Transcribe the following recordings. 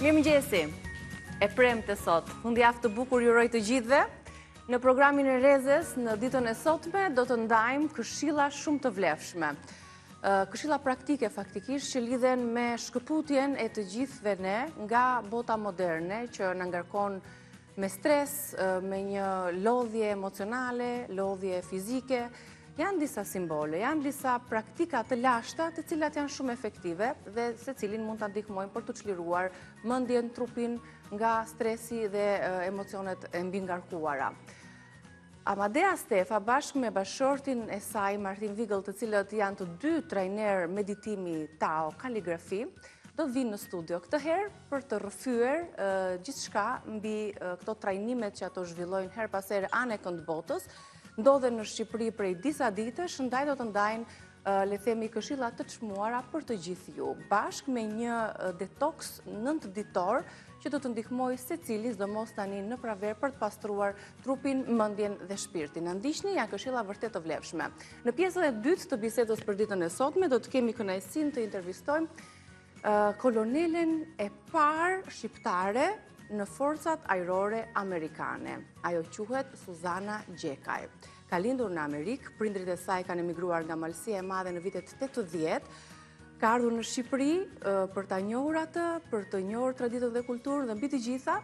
Mirëmëngjesi. E premte sot. Fundjavë të bukur ju uroj të gjithëve. Në programin e Rezes, në ditën e sotme, do të ndajmë këshilla shumë të vlefshme. Këshilla praktike faktikisht që lidhen me shkëputjen e të gjithëve ne nga bota moderne që na ngarkon me stres, me një lodhje emocionale, lodhje fizike. Janë disa simbole, janë disa praktika të lashta të cilat janë shumë efektive dhe se cilin mund të ndihmojnë për të çliruar mendjen, trupin nga stresi dhe emocionet e mbi ngarkuara. Amadea Stefa bashkë me bashortin e saj, Martin Vigël, të cilët janë të dy trajner meditimi Tao kaligrafi, do të vinë në studio këtë herë për të rrëfyer gjithçka mbi këto trajnimet që ato zhvillojnë her pas here anë kënd botës. Ndodhen në Shqipëri prej disa ditësh, ndaj do të ndajnë, le themi, këshilla të çmuara për të gjithë ju, bashkë me një detox 9 ditor që do të ndihmojë secili, sidomos tani në praver, për të pastruar trupin, mendjen dhe shpirtin. Në ndiqni, janë këshilla vërtet të vlefshme. Në pjesën e dytë të bisedës për ditën e sotme do të kemi kënaqësinë të intervistojmë kolonelen e parë shqiptare në forcat ajrore amerikane. Ajo quhet Suzana Gjekaj. Ka lindur në Amerikë, prindrit e saj kanë emigruar nga Malësia e Madhe në vitet 80, ka ardhur në Shqipëri për ta njohur atë, për të njohur traditën dhe kulturën dhe mbi të gjitha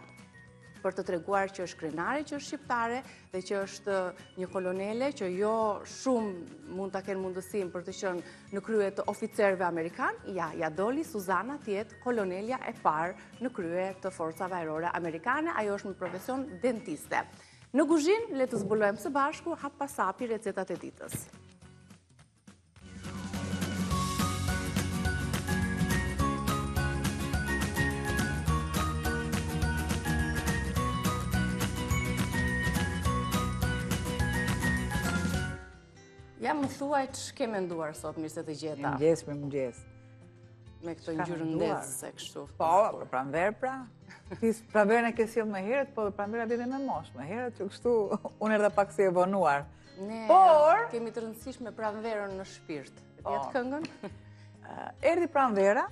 për të treguar që është krenare, që është shqiptare dhe që është një kolonele që jo shumë mund ta kenë mundësinë për të qenë në krye të oficerëve amerikan. Ja doli Suzana të jetë kolonelja e parë në krye të forcave ajrore amerikane. Ajo është në profesion dentiste. Në kuzhinë le të zbulojmë së bashku hap pas hapi recetat e ditës. Ja më thuaj që ke menduar sot, mirë se të gjeta. Mirëmëngjes. Me këto ngjyrë ndezëse kështu. Po, për pranverë pra. Pranverën e ke sjellë më herët, po pranvera vjen me moshë. Më herët që kështu unë erdha pak si e vonuar. Ne Por kemi të rëndësishme pranverën në shpirt. E di atë këngën? Erdhi pranvera,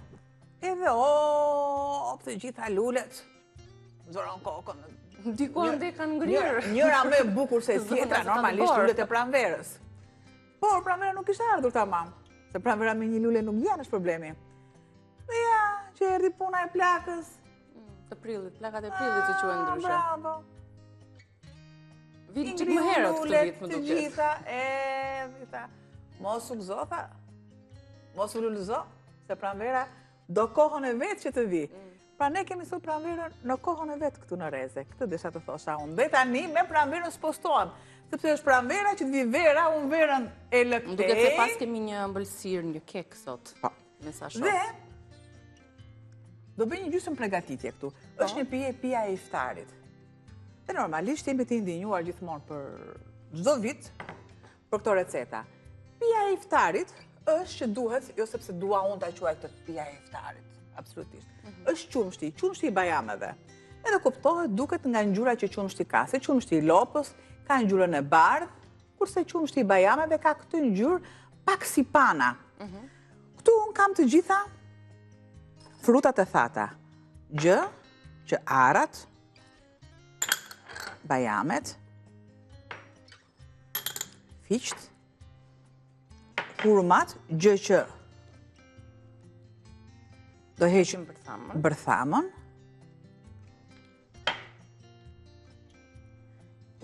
edhe të gjitha lulet zoron kokën. Dikuan dhe kanë ngrirë. Njëra më e bukur se tjetra, normalisht lulet e pranverës. Por pranvera nuk ishte ardhur tamam, se pranvera me një lule nuk vjen është problemi. Dhe ja, që erdhi puna e plakës. Të prillit, plakat e prillit të quhen ndryshe. Bravo. Vit që më herët këtë vit më duket. Të gjitha, tha, mos u gëzo, tha, mos u lulëzo, se pranvera do kohën e vetë që të vi. Pra ne kemi sot pranverën në kohën e vetë këtu në Reze. Këtë desha të thosha unë. Dhe tani me pranverën s'postohem. Sepse është pranvera që të vi vera, unë verën e lëktej. Më duket se pas kemi një ëmbëlsirë, një kek sot. Me sa shoh. Dhe do bëj një gjysmë përgatitje këtu. Është një pija e iftarit. Dhe normalisht jemi të indinjuar gjithmonë për çdo vit për këto receta. Pija e iftarit është që duhet, jo sepse dua unë ta quaj këtë pija e iftarit, absolutisht. Është qumshti i bajameve. Edhe kuptohet duket nga ngjyra që qumshti ka, se qumshti i lopës ka ngjyrën e bardhë, kurse qumshti i bajameve ka këtë ngjyrë pak si pana. Këtu unë kam të gjitha frutat e thata. Gjë, që arat, bajamet, fiqt, hurmat, gjë që do heqim bërthamën,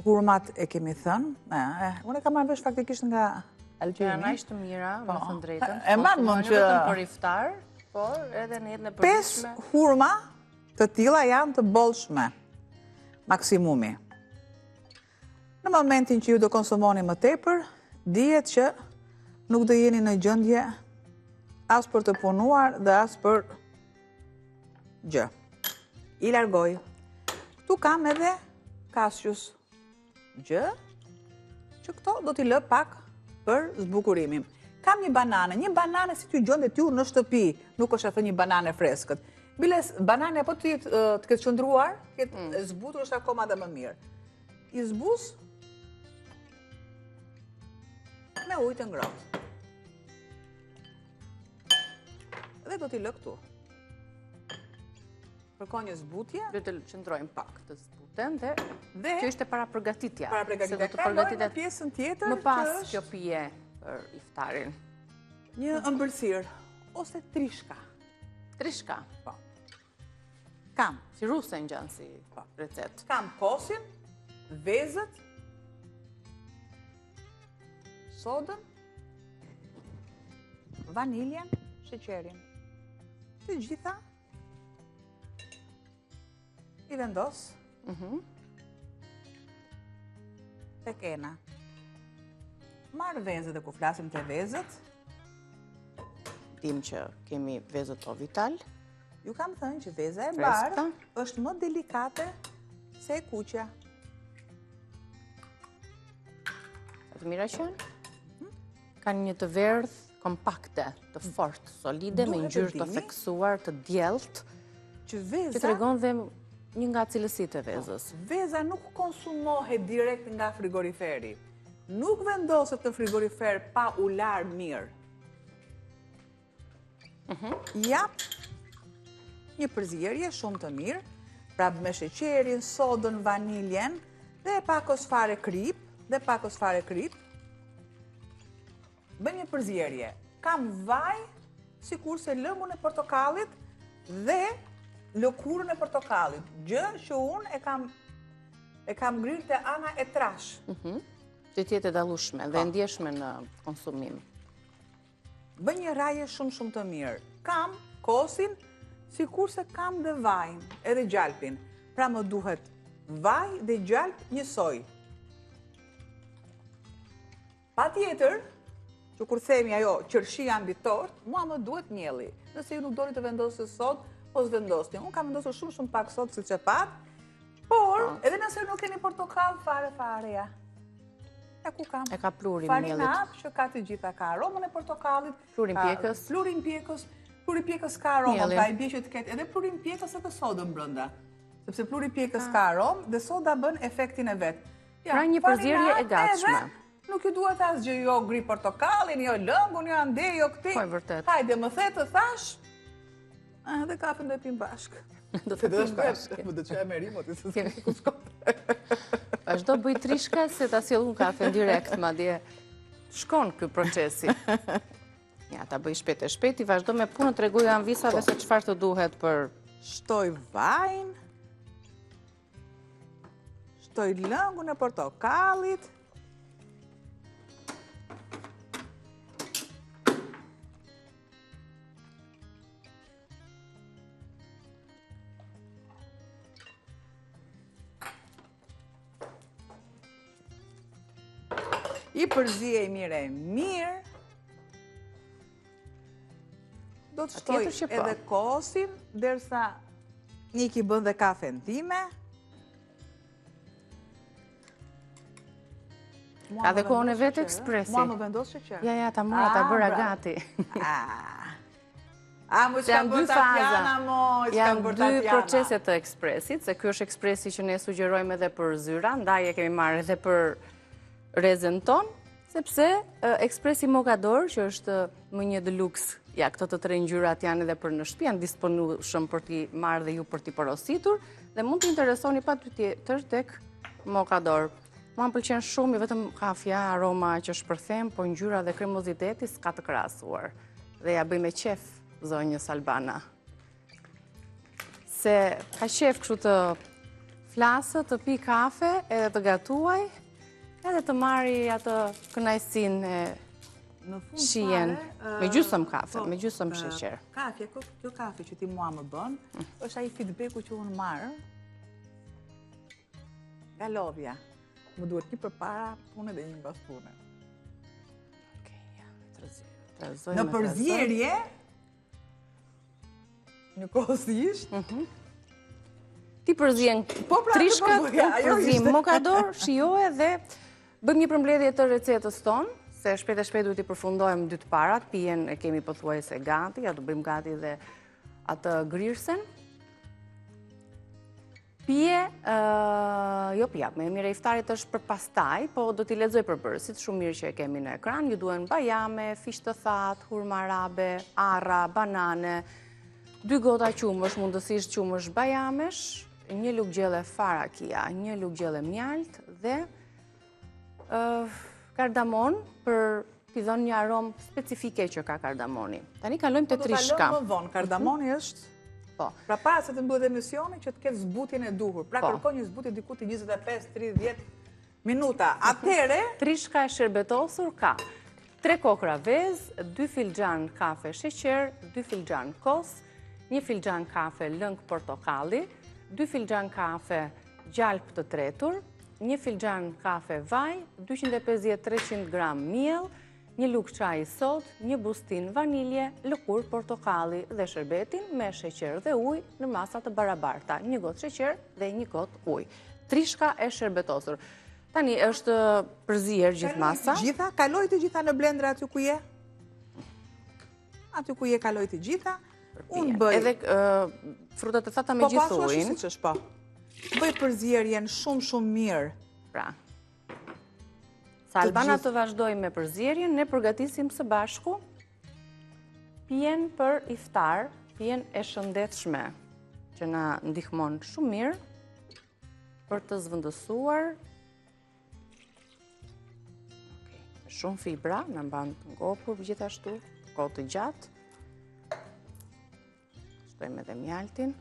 hurmat e kemi thënë, unë e kam marrë vesh faktikisht nga Altini. Janë aq të mira, me thënë drejtën. E mban mund që vetëm për iftar, por edhe në jetën e përditshme. 5 hurma të tilla janë të bollshme, maksimumi. Në momentin që ju do konsumoni më tepër, dihet që nuk do jeni në gjendje as për të punuar dhe as për gjë. I largoj. Këtu kam edhe kasjus. Gjë që këto do t'i lë pak për zbukurimin. Kam një banane si t'ju gjonde t'ju në shtëpi, nuk është atë një banane freskët. Biles, banane apo të ketë qëndruar, të zbutur është akoma dhe më mirë. I zbus me ujë të ngrohtë. Dhe do t'i lë këtu. kërkon një zbutje. Do të qëndrojmë pak të zbuten dhe kjo ishte para përgatitja. Para përgatitja. Se do të përgatitet pjesën tjetër më pas kjo pije për iftarin. Një ëmbëlsirë ose trishka. Trishka. Po. Kam. Si ruse në gjanë si recet. Kam kosin, vezët, sodën, vaniljen, sheqerin. Të gjitha i vendos tek kena. Marë vezët dhe ku flasim të vezët. Dim që kemi vezët po vital. Ju kam thënë që veza e bardhë është më delikate se e kuqja. Të mira qënë? Kanë një të verdh kompakte, të fort, solide, me ngjyrë të theksuar, të djelt, që tregon dhe një nga cilësitë e vezës. Veza nuk konsumohet direkt nga frigoriferi. Nuk vendoset në frigorifer pa u larë mirë. Jap një përzierje shumë të mirë, pra me sheqerin, sodën, vaniljen, dhe pakos fare krip, bën një përzierje. Kam vaj, sikur se lëngun e portokallit dhe lëkurën e portokallit. Gjë që unë e kam ngrirë të ana e trash. Që tjetë e dallueshme dhe ndjeshme në konsumim. Bën një raje shumë të mirë. Kam kosin, sikur se kam dhe vajin, edhe gjalpin. Pra më duhet vaj dhe gjalp njësoj. Pa tjetër, që kur themi ajo qërshia mbi tort, mua më duhet mielli. Nëse ju nuk doni të vendosë sot, po s'vendosni. Unë kam vendosur shumë pak sot si çepat, por edhe nëse nuk keni portokall fare ja. Ja ku kam? E ka plurin miellit. miellit. Farina që ka të gjitha, ka aromën e portokallit, plurin pjekës. Plurin pjekës ka aromën, pra i bie që të ketë edhe plurin pjekës edhe sodën brenda. Sepse plurin pjekës ka aromë dhe soda bën efektin e vet. Pra një përzierje e gatshme. Nuk ju duhet asgjë, jo gri portokallin, jo lëngun, jo ande, jo këti. Po e vërtet. Hajde, më the të thash, dhe kafen do e pim bashkë. Do të pim bashkë. Më do të qaj me rimot, i se ku shkot. Vazhdo bëj trishka se ta sjellun kafen direkt, madje shkon ky procesi. Ja, ta bëj shpejt e shpejt, i vazhdo me punën, tregoj anvisave se çfarë të duhet për... Shtoj vajin, shtoj lëngun e portokallit, i përzije i mirë, do të shtoj edhe kosin, derisa Niki bën dhe kafen time. Ka dhe kohën e vetë ekspresi. Mua më vendos sheqer. Ja, ta mora, ta bëra gati. Mu që kam bërë Tatjana, janë dy proceset të ekspresit, se kjo është ekspresi që ne sugjerojmë edhe për zyra, ndaj e kemi marrë edhe për rezën ton, sepse ekspresi Mokador, që është më një deluxe, ja, këto të tre ngjyrat janë edhe për në shtëpi, janë disponueshëm për t'i marrë dhe ju për t'i porositur, dhe mund t'i interesoni patjetër tek Mokador. Mua më pëlqen shumë, jo vetëm kafja, aroma që shpërthem, po ngjyra dhe kremoziteti s'ka të krahasuar. Dhe ja bëj me qef zonjës Albana. Se ka qef kështu të flasë, të pi kafe, edhe të gatuaj, edhe të marri atë kënaqësinë e shijen, me gjysmë kafe, me gjysmë sheqer. Kafja, kjo kafe që ti mua më bën, është ai feedbacku që unë marrë nga lodhja. Më duhet një përpara pune dhe një mbas pune. Në përzierje, një kohësisht, ti përzien trishkat, përzien Mokador, shijoje dhe bëjmë një përmbledhje të recetës tonë, se shpejt e shpejt duhet i përfundojmë dy të parat, pijen e kemi pothuajse gati, ja do bëjmë gati dhe atë grirsen. Pije, jo pija, me mire iftarit është për pastaj, po do t'i lexoj përbërësit, shumë mirë që e kemi në ekran, ju duen bajame, fish të thatë, hurma arabe, arra, banane, 2 gota qumësh, mundësisht qumësh bajamesh, 1 lugë gjelle farakia, 1 lugë gjelle mjalt dhe kardamon për t'i dhënë një aromë specifike që ka kardamoni. Tani kalojmë te trishka. Do ta lëmë më vonë, kardamoni është Po. pra para se të mbyllet emisioni që të ketë zbutjen e duhur. Pra kërkon një zbutje diku të 25-30 minuta. Atëre, Trishka e shërbetosur ka 3 kokra vezë, 2 filxhan kafe sheqer, 2 filxhan kos, 1 filxhan kafe lëng portokalli, 2 filxhan kafe gjalp të tretur, 1 filxhan kafe vaj, 250-300 gram miell, 1 lugë çaji sot, 1 bustin vanilje, lëkur portokalli dhe shërbetin me sheqer dhe ujë në masa të barabarta. 1 gotë sheqer dhe 1 gotë ujë. Trishka e shërbetosur. Tani është përzier gjithë masa. Kaloj të gjitha në blender aty ku je. Aty ku je kaloj të gjitha. Unë bëj. Edhe frutat e thata me gjithë ujin. Po. Bëj përzierjen shumë mirë. Pra. Sa Albana të vazhdoj me përzierjen, ne përgatisim së bashku pijen për iftar, pijen e shëndetshme, që na ndihmon shumë mirë për të zvendësuar. Shumë fibra, në mban të ngopur gjithashtu, kohë të gjatë. Shtojmë edhe mjaltin.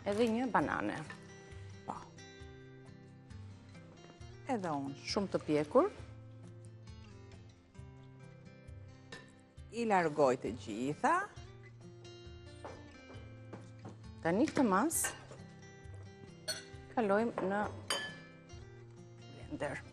Edhe 1 banane. Po. Edhe unë. Shumë të pjekur. I largoj të gjitha. Tani këtë mas kalojmë në blender.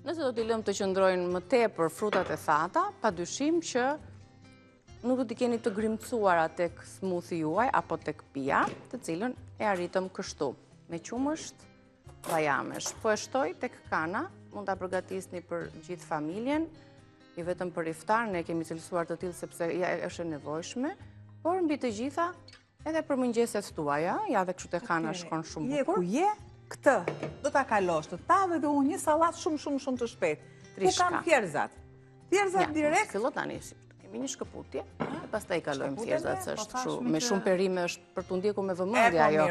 Nëse do t'i lëmë të qëndrojnë më tepër frutat e thata, padyshim që nuk do t'i keni të grimcuara tek smoothie juaj apo tek pija, të cilën e arritëm kështu, me qumësht bajamesh. Po e shtoj tek kana, mund ta përgatisni për gjithë familjen, i vetëm për iftar, ne kemi cilësuar të tillë sepse ja është e nevojshme, por mbi të gjitha edhe për mëngjeset tuaja, ja dhe kështu te kana shkon shumë bukur. Je këtë do ta kalosh të tavë dhe unë një sallat shumë të shpejtë. Ku kam thjerëzat? Thjerëzat direkt. Fillo tani, kemi një shkëputje, e pastaj kalojmë thjerëzat, se është kështu, me shumë perime është për t'u ndjekur me vëmendje ajo.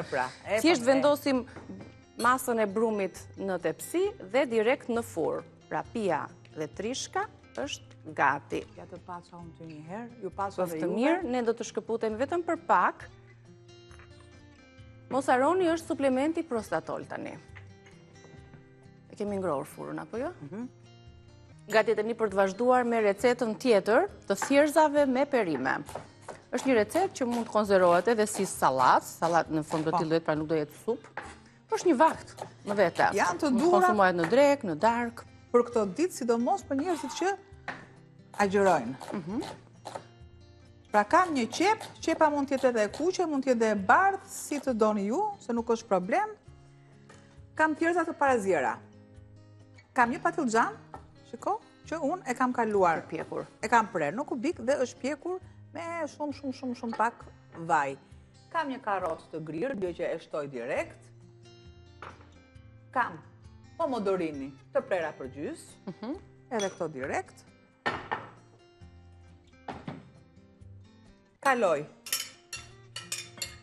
Thjesht vendosim masën e brumit në tepsi dhe direkt në furrë. Pra pija dhe trishka është gati. Ja të pasha unë të një herë, ju pasha dhe juve. Të mirë, ne do të shkëputemi vetëm për pak. Mos harroni është suplementi prostatol tani. E kemi ngrohur furrën apo jo? Gati tani për të vazhduar me recetën tjetër të thjerëzave me perime. Është një recetë që mund të konservohet edhe si sallatë në formë të tillë, pra nuk do jetë supë. Është një vakt më vete. Janë të Mund duhura konsumohet në drekë, në darkë. për këto ditë, sidomos për njerëzit që agjërojnë. Pra kam një qepa mund t'jetë edhe e kuqe, mund t'jetë edhe e bardhë, si të doni ju, se nuk është problem. Kam thjerëza të paraziera. Kam një patilxhan, shiko, që unë e kam kaluar. Pjekur. E kam prerë në kubik dhe është pjekur me shumë pak vaj. Kam një karrotë të grirë, gjë që e shtoj direkt. Kam pomodorini të prera për gjys, edhe këto direkt. Kaloj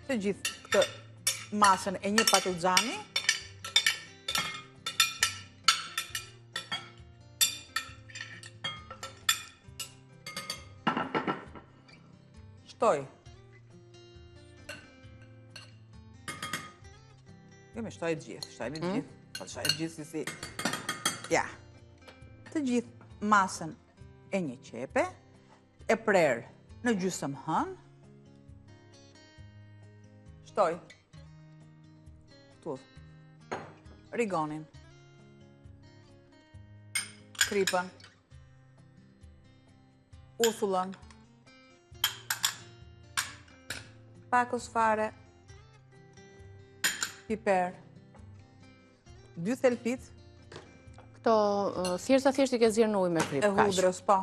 të gjithë këtë masën e një patilxhani. Shtoj. Jo me shtoj gjithë, shtojmë gjithë. Po të shtojmë gjithë si. Ja. Të gjithë masën e një qepe, e prerë në gjysëm hënë. Shtoj. Këtu. Rigonin. Kripën. Uthullën. Pakos fare. piper, 2 thelpit Këto thjesht i ke zirë në ujë me krip. e hudrës, po.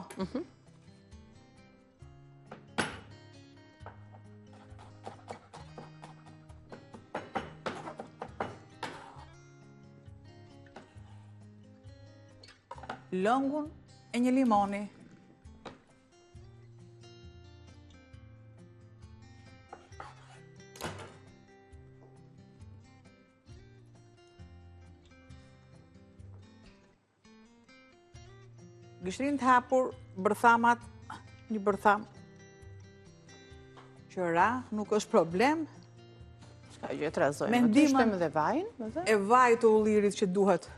Lëngun e një limoni. Gështrin të hapur, bërthamat, një bërtham që ra, nuk është problem. Ska gjë të razojnë. Me Në të ndihmën shtem dhe vajin. e vaj të ullirit që duhet.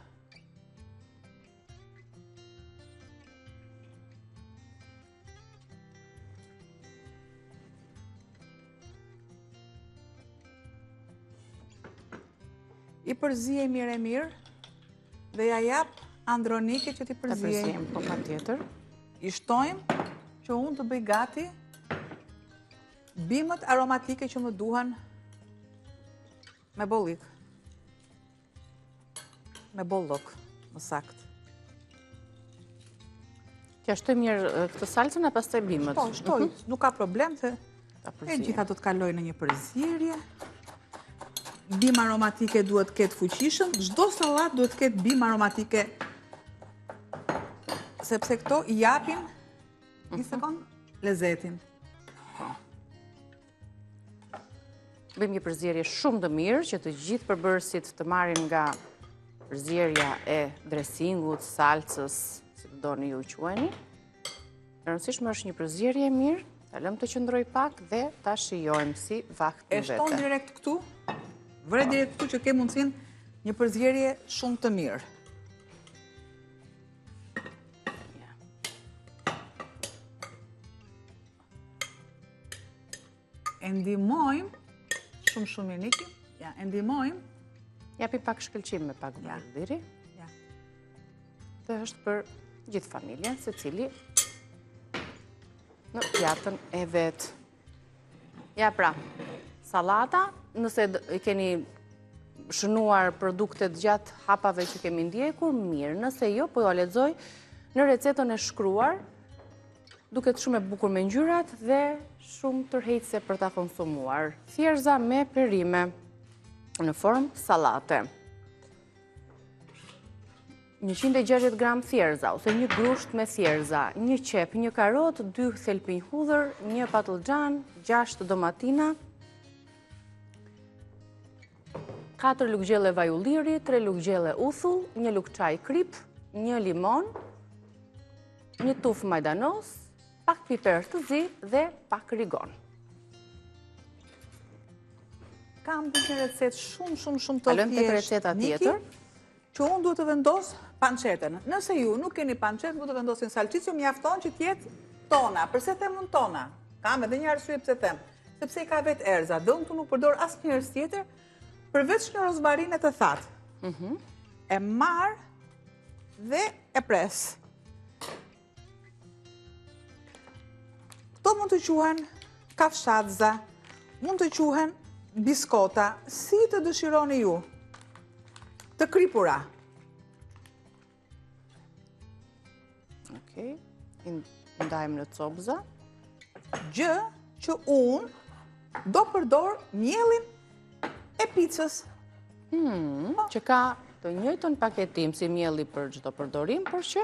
I përzije mirë e mirë dhe ja jap Andronike që t'i Ta përzije. përzijmë, po pa tjetër. I shtojmë që unë të bëj gati bimët aromatike që më duhen me bollik. Me bollok, më sakt. T'ja shtoj mirë këtë salcën e pastaj bimët. Po, shtoj, nuk ka problem se Ta e përzijmë. gjitha do të kaloj në një përzierje. Bim aromatike duhet ketë fuqishëm, çdo sallat duhet ketë bim aromatike, sepse këto i japin një sekond lezetin. Bëjmë një përzierje shumë të mirë që të gjithë përbërësit të marrin nga përzierja e dresingut, salcës, si të doni ju queni. E rëndësishme është një përzierje e mirë, ta lëmë të qëndroj pak dhe ta shijojmë si vakt E në shton vete. direkt këtu, vre direkt këtu që ke mundësin një përzierje shumë të mirë. E ndihmojmë, shumë mirë Niki, ja, e ndihmojmë, Japim pak shkëlqim me pak Ja. vëllëdiri. ja, Dhe është për gjithë familjen, se cili në pjatën e vetë. Ja pra, salata, nëse i keni shënuar produktet gjatë hapave që kemi ndjekur, mirë. Nëse jo, po jo lexoj në recetën e shkruar, duket shumë e bukur me ngjyrat dhe shumë tërheqëse për ta konsumuar. Thjerza me perime në formë sallate. 160 gram thjerza, ose një grusht me thjerza, një qep, një karot, 2 thelpinj hudhër, një patlıxhan, 6 domatina, 4 lugë gjelle vaj ulliri, 3 lugë gjelle uthull, 1 lugë çaj krip, 1 limon, 1 tufë majdanos, pak piper të zi dhe pak rigon. kam një recetë shumë të Kalojmë tek thjeshtë, receta Niki, tjetër. që unë duhet të vendos pancetën. Nëse ju nuk keni pancetën, duhet të vendosin salcicë, mjafton që t'jetë tona. Përse them unë tona? Kam edhe një arsye pse them. Sepse i ka vetë erza. Dhe unë këtu nuk përdor asnjë erz tjetër, përveç një rozmarine të thatë. E marr dhe e pres. Këto mund të quhen kafshadza, mund të quhen biskota, si të dëshironi ju, të kripura. Okej, i ndajmë në copza. Gjë që unë do përdor mielin e picës. Që ka të njëjtën paketim si mielli për çdo përdorim, por që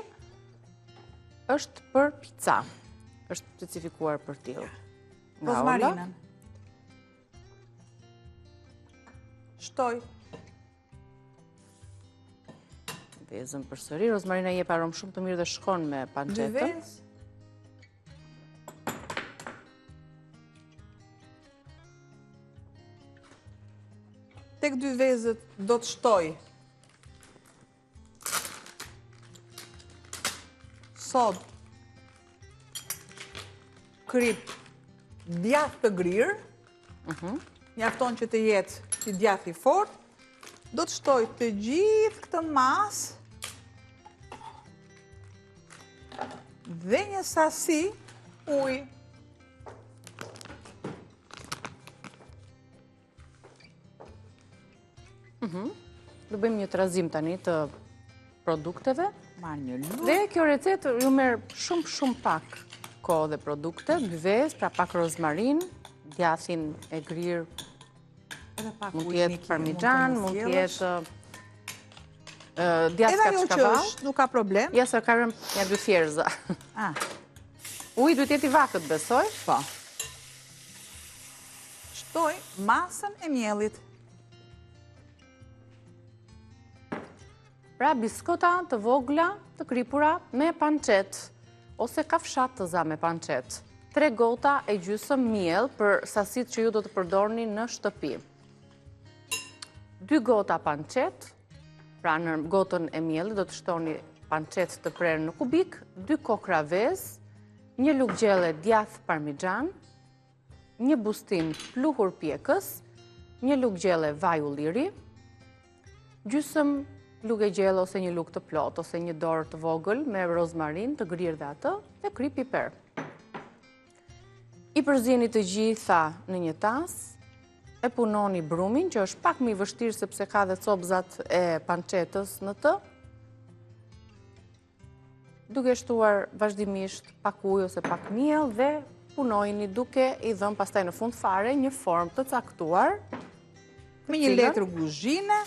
është për pica. Është specifikuar për tillë. Nga Ola. Rozmarinën. Shtoj. Vezëm përsëri, rozmarina jep aromë shumë të mirë dhe shkon me Dy pancetën. vezë. Tek 2 vezët do të shtoj sod, krip, djath të grirë, mjafton që të jetë që djath i fort, do të shtoj të gjithë këtë masë dhe një sasi ujë. Do bëjmë një trazim tani të produkteve. Marr një luftë. Dhe kjo recetë ju merr shumë pak kohë dhe produkte, byves, pra pak rozmarin, djathin e grirë, mund të jetë parmigjan, mund të jetë djath kaçkavall. Nuk ka problem. Ja se ka rënë ja 2 thjerza. Uji duhet jetë i vakët, besoj? Po. Shtoj masën e miellit. Pra biskota të vogla të kripura me pancet, ose kafshat të za me pancet. 3 gota e gjysmë miell për sasitë që ju do të përdorni në shtëpi. 2 gota pancet, pra në gotën e miellit do të shtoni pancet të prerë në kubik, 2 kokra vezë, 1 lugë gjelle djath parmigjan, 1 bustim pluhur pjekës, 1 lugë gjelle vaj ulliri, gjysmë lugë gjelle ose 1 lugë të plot, ose 1 dorë të vogël me rozmarin të grirë dhe atë, dhe kry piper. I përzjeni të gjitha në një tas, e punoni brumin, që është pak më i vështirë sepse ka dhe copzat e pancetës në të, duke shtuar vazhdimisht pak ujë ose pak miell dhe punojni duke i dhënë pastaj në fund fare një formë të caktuar me një letër kuzhine.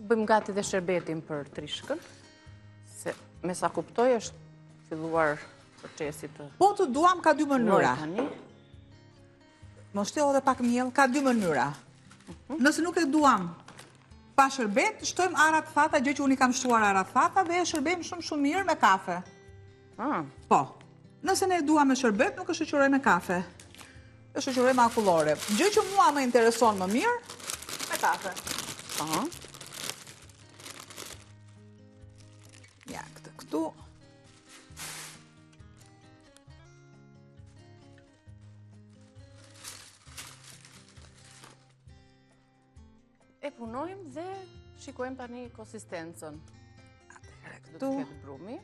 Bëjmë gati dhe sherbetin për trishkën, se me sa kuptoj është filluar procesi të... Po të duam ka 2 mënyra. tani. Mos shteo edhe pak miell, ka 2 mënyra. Nëse nuk e duam pa shërbet, shtojmë arat thata, gjë që unë i kam shtuar arat thata dhe e shërbejmë shumë mirë me kafe. Po. Nëse ne duam me shërbet, nuk e shoqëroj me kafe. E shoqëroj me akullore. Gjë që mua më intereson më mirë, me kafe. Ja, këtu. E punojmë dhe shikojmë tani konsistencën. Atëherë Do të ketë brumi.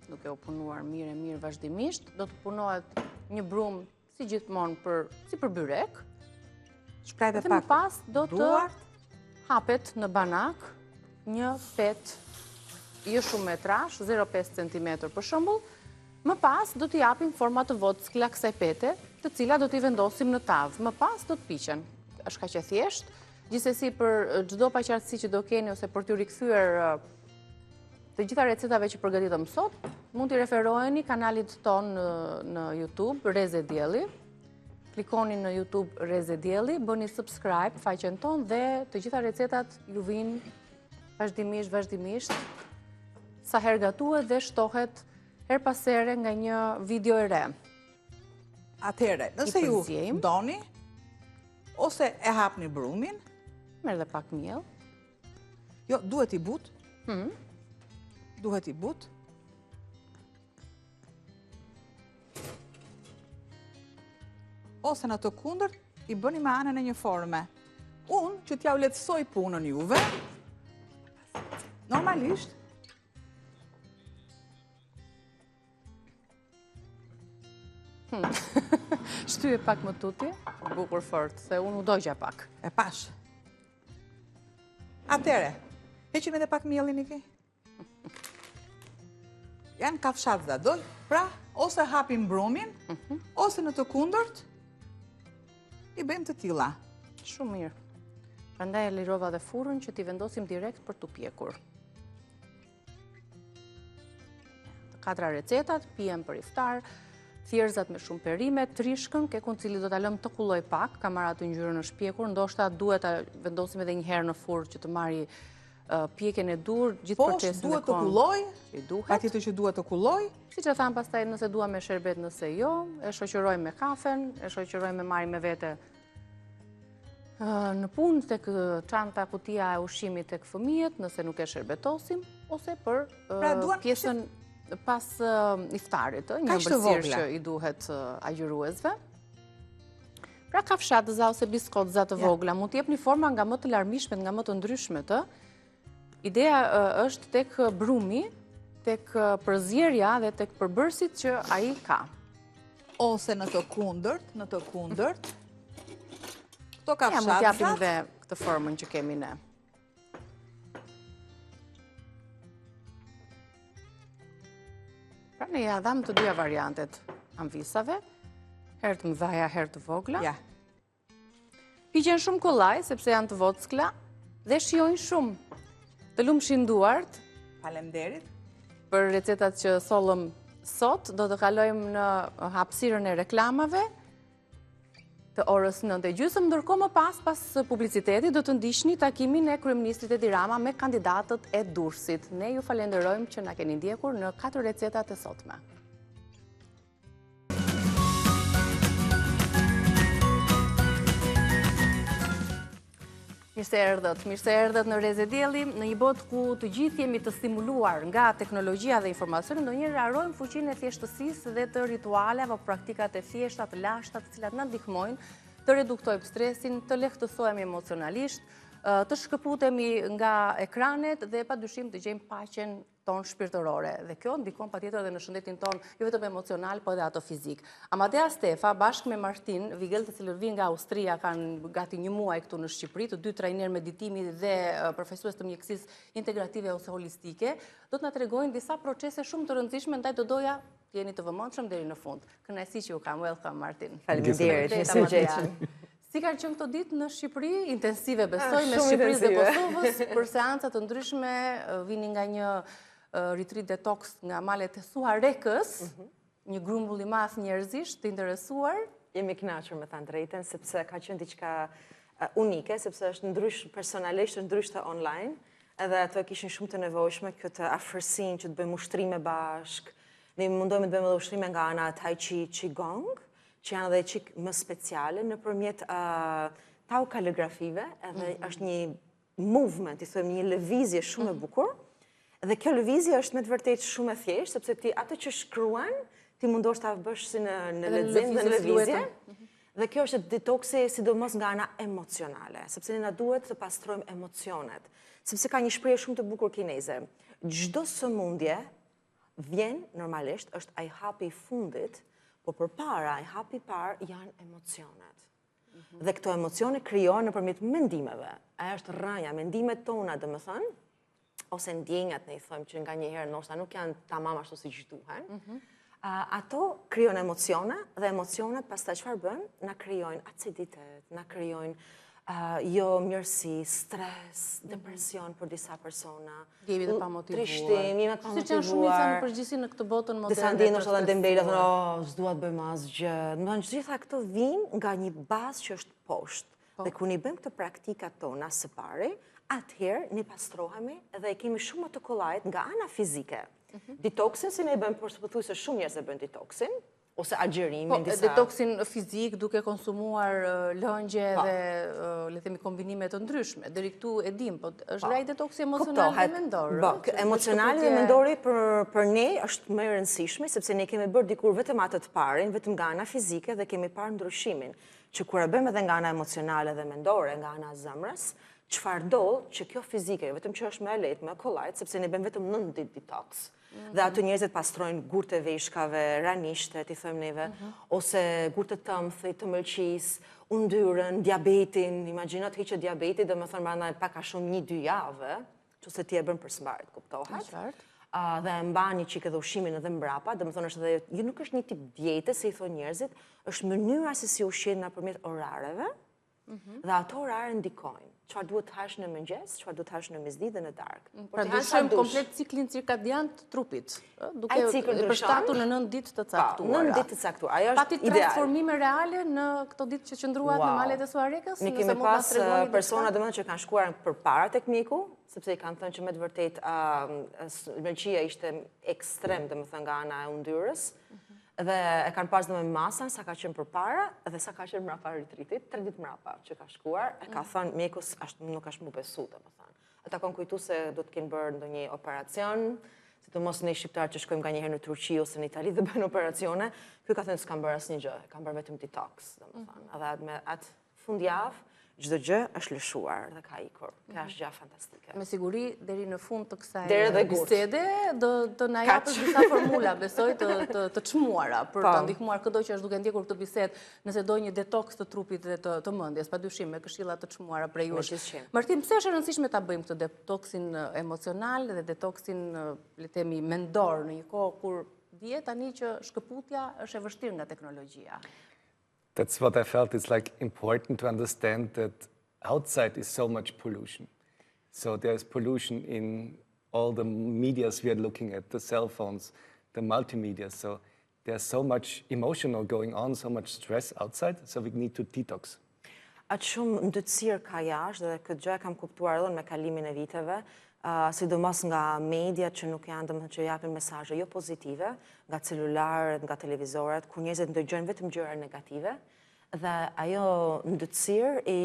Duke u punuar mirë vazhdimisht, do të punohet një brum si gjithmonë si për byrek. Shprehte Dhe më pak. pas do të hapet në banak një pet jo shumë metrash, 0,5 cm për shembull. Më pas do t'i japim forma të vockla kësaj pete, të cilat do t'i vendosim në tavë. Më pas do të piqen. Është kaq e thjeshtë. Gjithsesi për çdo paqartësi që do keni ose për t'ju rikthyer të gjitha recetave që përgatitëm sot, mund t'i referoheni kanalit ton në YouTube Reze Dielli. Klikoni në YouTube Reze Dielli, bëni subscribe faqen ton dhe të gjitha recetat ju vijnë vazhdimisht sa herë gatuhet dhe shtohet her pas here nga një video e re. Atëherë, nëse ju doni, ose e hapni brumin, merr dhe pak miell. Jo, duhet i but. Duhet i but. Ose në të kundërt, i bëni me anën e një forme. Unë, që t'ja u lehtësoj punën juve, normalisht, Shtyje pak më tuti, bukur fort, se unë u dogja pak. E pash. Atere, heqim edhe pak mielin i ke? Janë kafshat dhe doj, pra, ose hapim brumin, ose në të kundërt, i bëjmë të tilla. Shumë mirë. Prandaj e lirova dhe furrën që t'i vendosim direkt për t'u pjekur. Të 4 recetat, pijem për iftar, thjerëzat me shumë perime, trishkën, kekun cili do t'a lëmë të kulloj pak, ka marrë atë ngjyrën në shpjekur, ndoshta duhet ta vendosim edhe një herë në furrë që të marrë pjekjen e dur, gjithë procesin e duhet të kulloj, duhet. patjetër që duhet të kulloj. Siç e tham pastaj, nëse dua me sherbet, nëse jo, e shoqëroj me kafen, e shoqëroj me marrim me vete në punë tek çanta kutia e ushqimit tek fëmijët, nëse nuk e sherbetosim, ose për pjesën pas iftarit, një ëmbëlsirë që i duhet agjëruesve. Pra kafshatëza ose biskotëza të vogla, mund t'jepni forma nga më të larmishmet, nga më të ndryshmet. Ideja është tek brumi, tek përzierja dhe tek përbërësit që ai ka. ose në të kundërt, këto Ja, mund t'japim kafshatësat, dhe këtë formën që kemi ne. Pra ne ja dham të dyja variantet anvisave, herë të mëdhaja, herë të vogla. ja, Piqen shumë kollaj, sepse janë të vockla, dhe shijojnë shumë. Të lumshin duart, faleminderit. për recetat që sollëm sot, do të kalojmë në hapësirën e reklamave të orës 9:30, ndërkohë më pas publicitetit do të ndiqni takimin e kryeministrit Edi Rama me kandidatët e Durrësit. Ne ju falenderojmë që na keni ndjekur në 4 recetat e sotme. Mirë se erdhët në Reze Dielli, në një botë ku të gjithë jemi të stimuluar nga teknologjia dhe informacioni, ndonjëherë harrojmë fuqinë e thjeshtësisë dhe të rituale apo praktikat e thjeshta të lashta, të cilat na ndihmojnë të reduktojmë stresin, të lehtësohemi emocionalisht, të shkëputemi nga ekranet dhe padyshim të gjejmë paqen tonë shpirtërore. Dhe kjo ndikon patjetër edhe në shëndetin tonë, jo vetëm emocional, po edhe ato fizik. Amadea Stefa, bashkë me Martin Vigel, të cilët vinë nga Austria, kanë gati një muaj këtu në Shqipëri, të dy trajnerë meditimi dhe përfaqësues të mjekësisë integrative ose holistike, do të na tregojnë disa procese shumë të rëndësishme, ndaj do doja të jeni të vëmendshëm deri në fund. Kënaqësi që ju kam. Welcome, Martin. Faleminderit, mirë se Si kanë qenë këto ditë në Shqipëri, intensive besoj, me Shqipërisë dhe Kosovës, për seanca të ndryshme, vini nga një retreat detox nga malet e Suarekës, një grumbull i madh njerëzish të interesuar. Jemi kënaqur me thënë drejtën, sepse ka qenë diçka unike, sepse është ndrysh personalisht, është ndrysh të online, edhe ato kishin shumë të nevojshme këtë afërsinë që të bëjmë ushtrime bashk. Ne mundohemi të bëjmë edhe ushtrime nga ana e Tai Chi Qigong, që janë edhe çik më speciale nëpërmjet tau kaligrafive, edhe është një movement, i thëmë një lëvizje shumë e bukur. Dhe kjo lëvizje është me të vërtetë shumë e thjeshtë, sepse ti atë që shkruan, ti mundosh ta bësh si në lexim dhe në lëvizje. Dhe kjo është detoksi sidomos nga ana emocionale, sepse ne na duhet të pastrojmë emocionet. Sepse ka një shprehje shumë të bukur kineze. Çdo sëmundje vjen normalisht është ai hapi i fundit, po përpara ai hapi i parë janë emocionet. Dhe këto emocione krijohen nëpërmjet mendimeve. Ajo është rrënja, mendimet tona, domethënë, ose ndjenjat, ne i thëmë që nga njëherë ndoshta nuk janë tamam ashtu siç duhen. Ato krijojnë emocione dhe emocionet pastaj çfarë bën? Na krijojnë aciditet, na krijojnë jo mirësi, stres, depresion për disa persona. Jemi të pamotivuar. Trishtim, jemi të pamotivuar. Siç janë shumica në përgjithësi në këtë botën moderne. Disa ndjen ndoshta dembela thonë, s'dua të bëjmë asgjë. Domethënë gjitha këto vijnë nga një bazë që është poshtë. Dhe kur ne bëjmë këto praktikat tona së pari, atëherë ne pastrohemi dhe kemi shumë të kollajt nga ana fizike. Detoksin, si ne bëjmë pothuajse shumë njerëz e bëjnë detoksin, ose agjerimin disa. Detoksin fizik duke konsumuar lëngje dhe le të themi kombinime të ndryshme. Deri këtu e dim, po është dhe ai detoksi emocional dhe mendor. Emocionali dhe mendori për ne është më e rëndësishme, sepse ne kemi bërë dikur vetëm atë të parin, vetëm nga ana fizike dhe kemi parë ndryshimin. Që kur e bëjmë edhe nga ana emocionale dhe mendore, nga ana e zemrës, çfarë ndodh që kjo fizike, vetëm që është më e lehtë, më e kollajt, sepse ne bëjmë vetëm 9 ditë detox. Dhe ato njerëzit pastrojnë gurtë e veshkave, ranishtet, i thëmë neve, ose gurtë të tëmthit, të mëlqisë, yndyrën, diabetin, imagjino të hiqet diabeti, dhe më thënë brenda pak a shumë 1-2 javë, që se ti e bën për sëmbarit, kuptohet. Dhe mban një çik edhe ushqimin edhe mbrapa, dhe më thënë është edhe, jo nuk është një tip diete, se i thonë njerëzit, është mënyra se si ushqen nëpërmjet orareve, dhe ato orare ndikojnë. Çfarë duhet të hash në mëngjes, çfarë duhet të hash në mesditë dhe në darkë. Pra ndryshojmë komplet ciklin cirkadian të trupit, duke përshtatur në 9 ditë të caktuara. 9 ditë të caktuara, ajo është ideal. Pati transformime reale në këto ditë që qëndruat në malet e Suarekës? Ne kemi pas persona domethënë që kanë shkuar përpara tek mjeku, sepse i kanë thënë që me të vërtetë mëlçia ishte ekstrem, domethënë nga ana e yndyrës. Dhe e kanë pas në masën sa ka qenë përpara dhe sa ka qenë mbrapa retreatit, 3 ditë mbrapa që ka shkuar, e ka thënë mjekus nuk është mu besu, domethënë. Ata kanë kujtu se do të kenë bërë ndonjë operacion, sidomos ne shqiptarë që shkojmë nganjëherë në Turqi ose në Itali dhe bëjnë operacione, ky ka thënë s'kan bërë asnjë gjë, kanë bërë vetëm detox, domethënë. Edhe me atë fundjavë, çdo gjë është lëshuar dhe ka ikur. Kjo është gjë fantastike. Me siguri, deri në fund të kësaj Deri dhe gurt. bisede, do na japësh disa formula, besoj, të çmuara, për të ndihmuar këdo që është duke ndjekur këtë bisedë, nëse do një detoks të trupit dhe të mendjes, padyshim me këshilla të çmuara prej jush. Martin, pse është e rëndësishme ta bëjmë këtë detoksin emocional dhe detoksin, le të themi, mendor në një kohë kur dihet tani që shkëputja është e vështirë nga teknologjia? That's what I felt. It's like important to understand that outside is so much pollution. So there's pollution in all the medias we are looking at, the cell phones, the multimedia. So there's so much emotional going on, so much stress outside, so we need to detox. Atë shumë ndëtësirë ka jashtë dhe këtë gjë kam kuptuar edhe me kalimin e viteve, sidomos nga media që nuk janë domethënë që japin mesazhe jo pozitive, nga celularët, nga televizorat, ku njerëzit ndëgjojnë vetëm gjëra negative, dhe ajo ndëtësirë i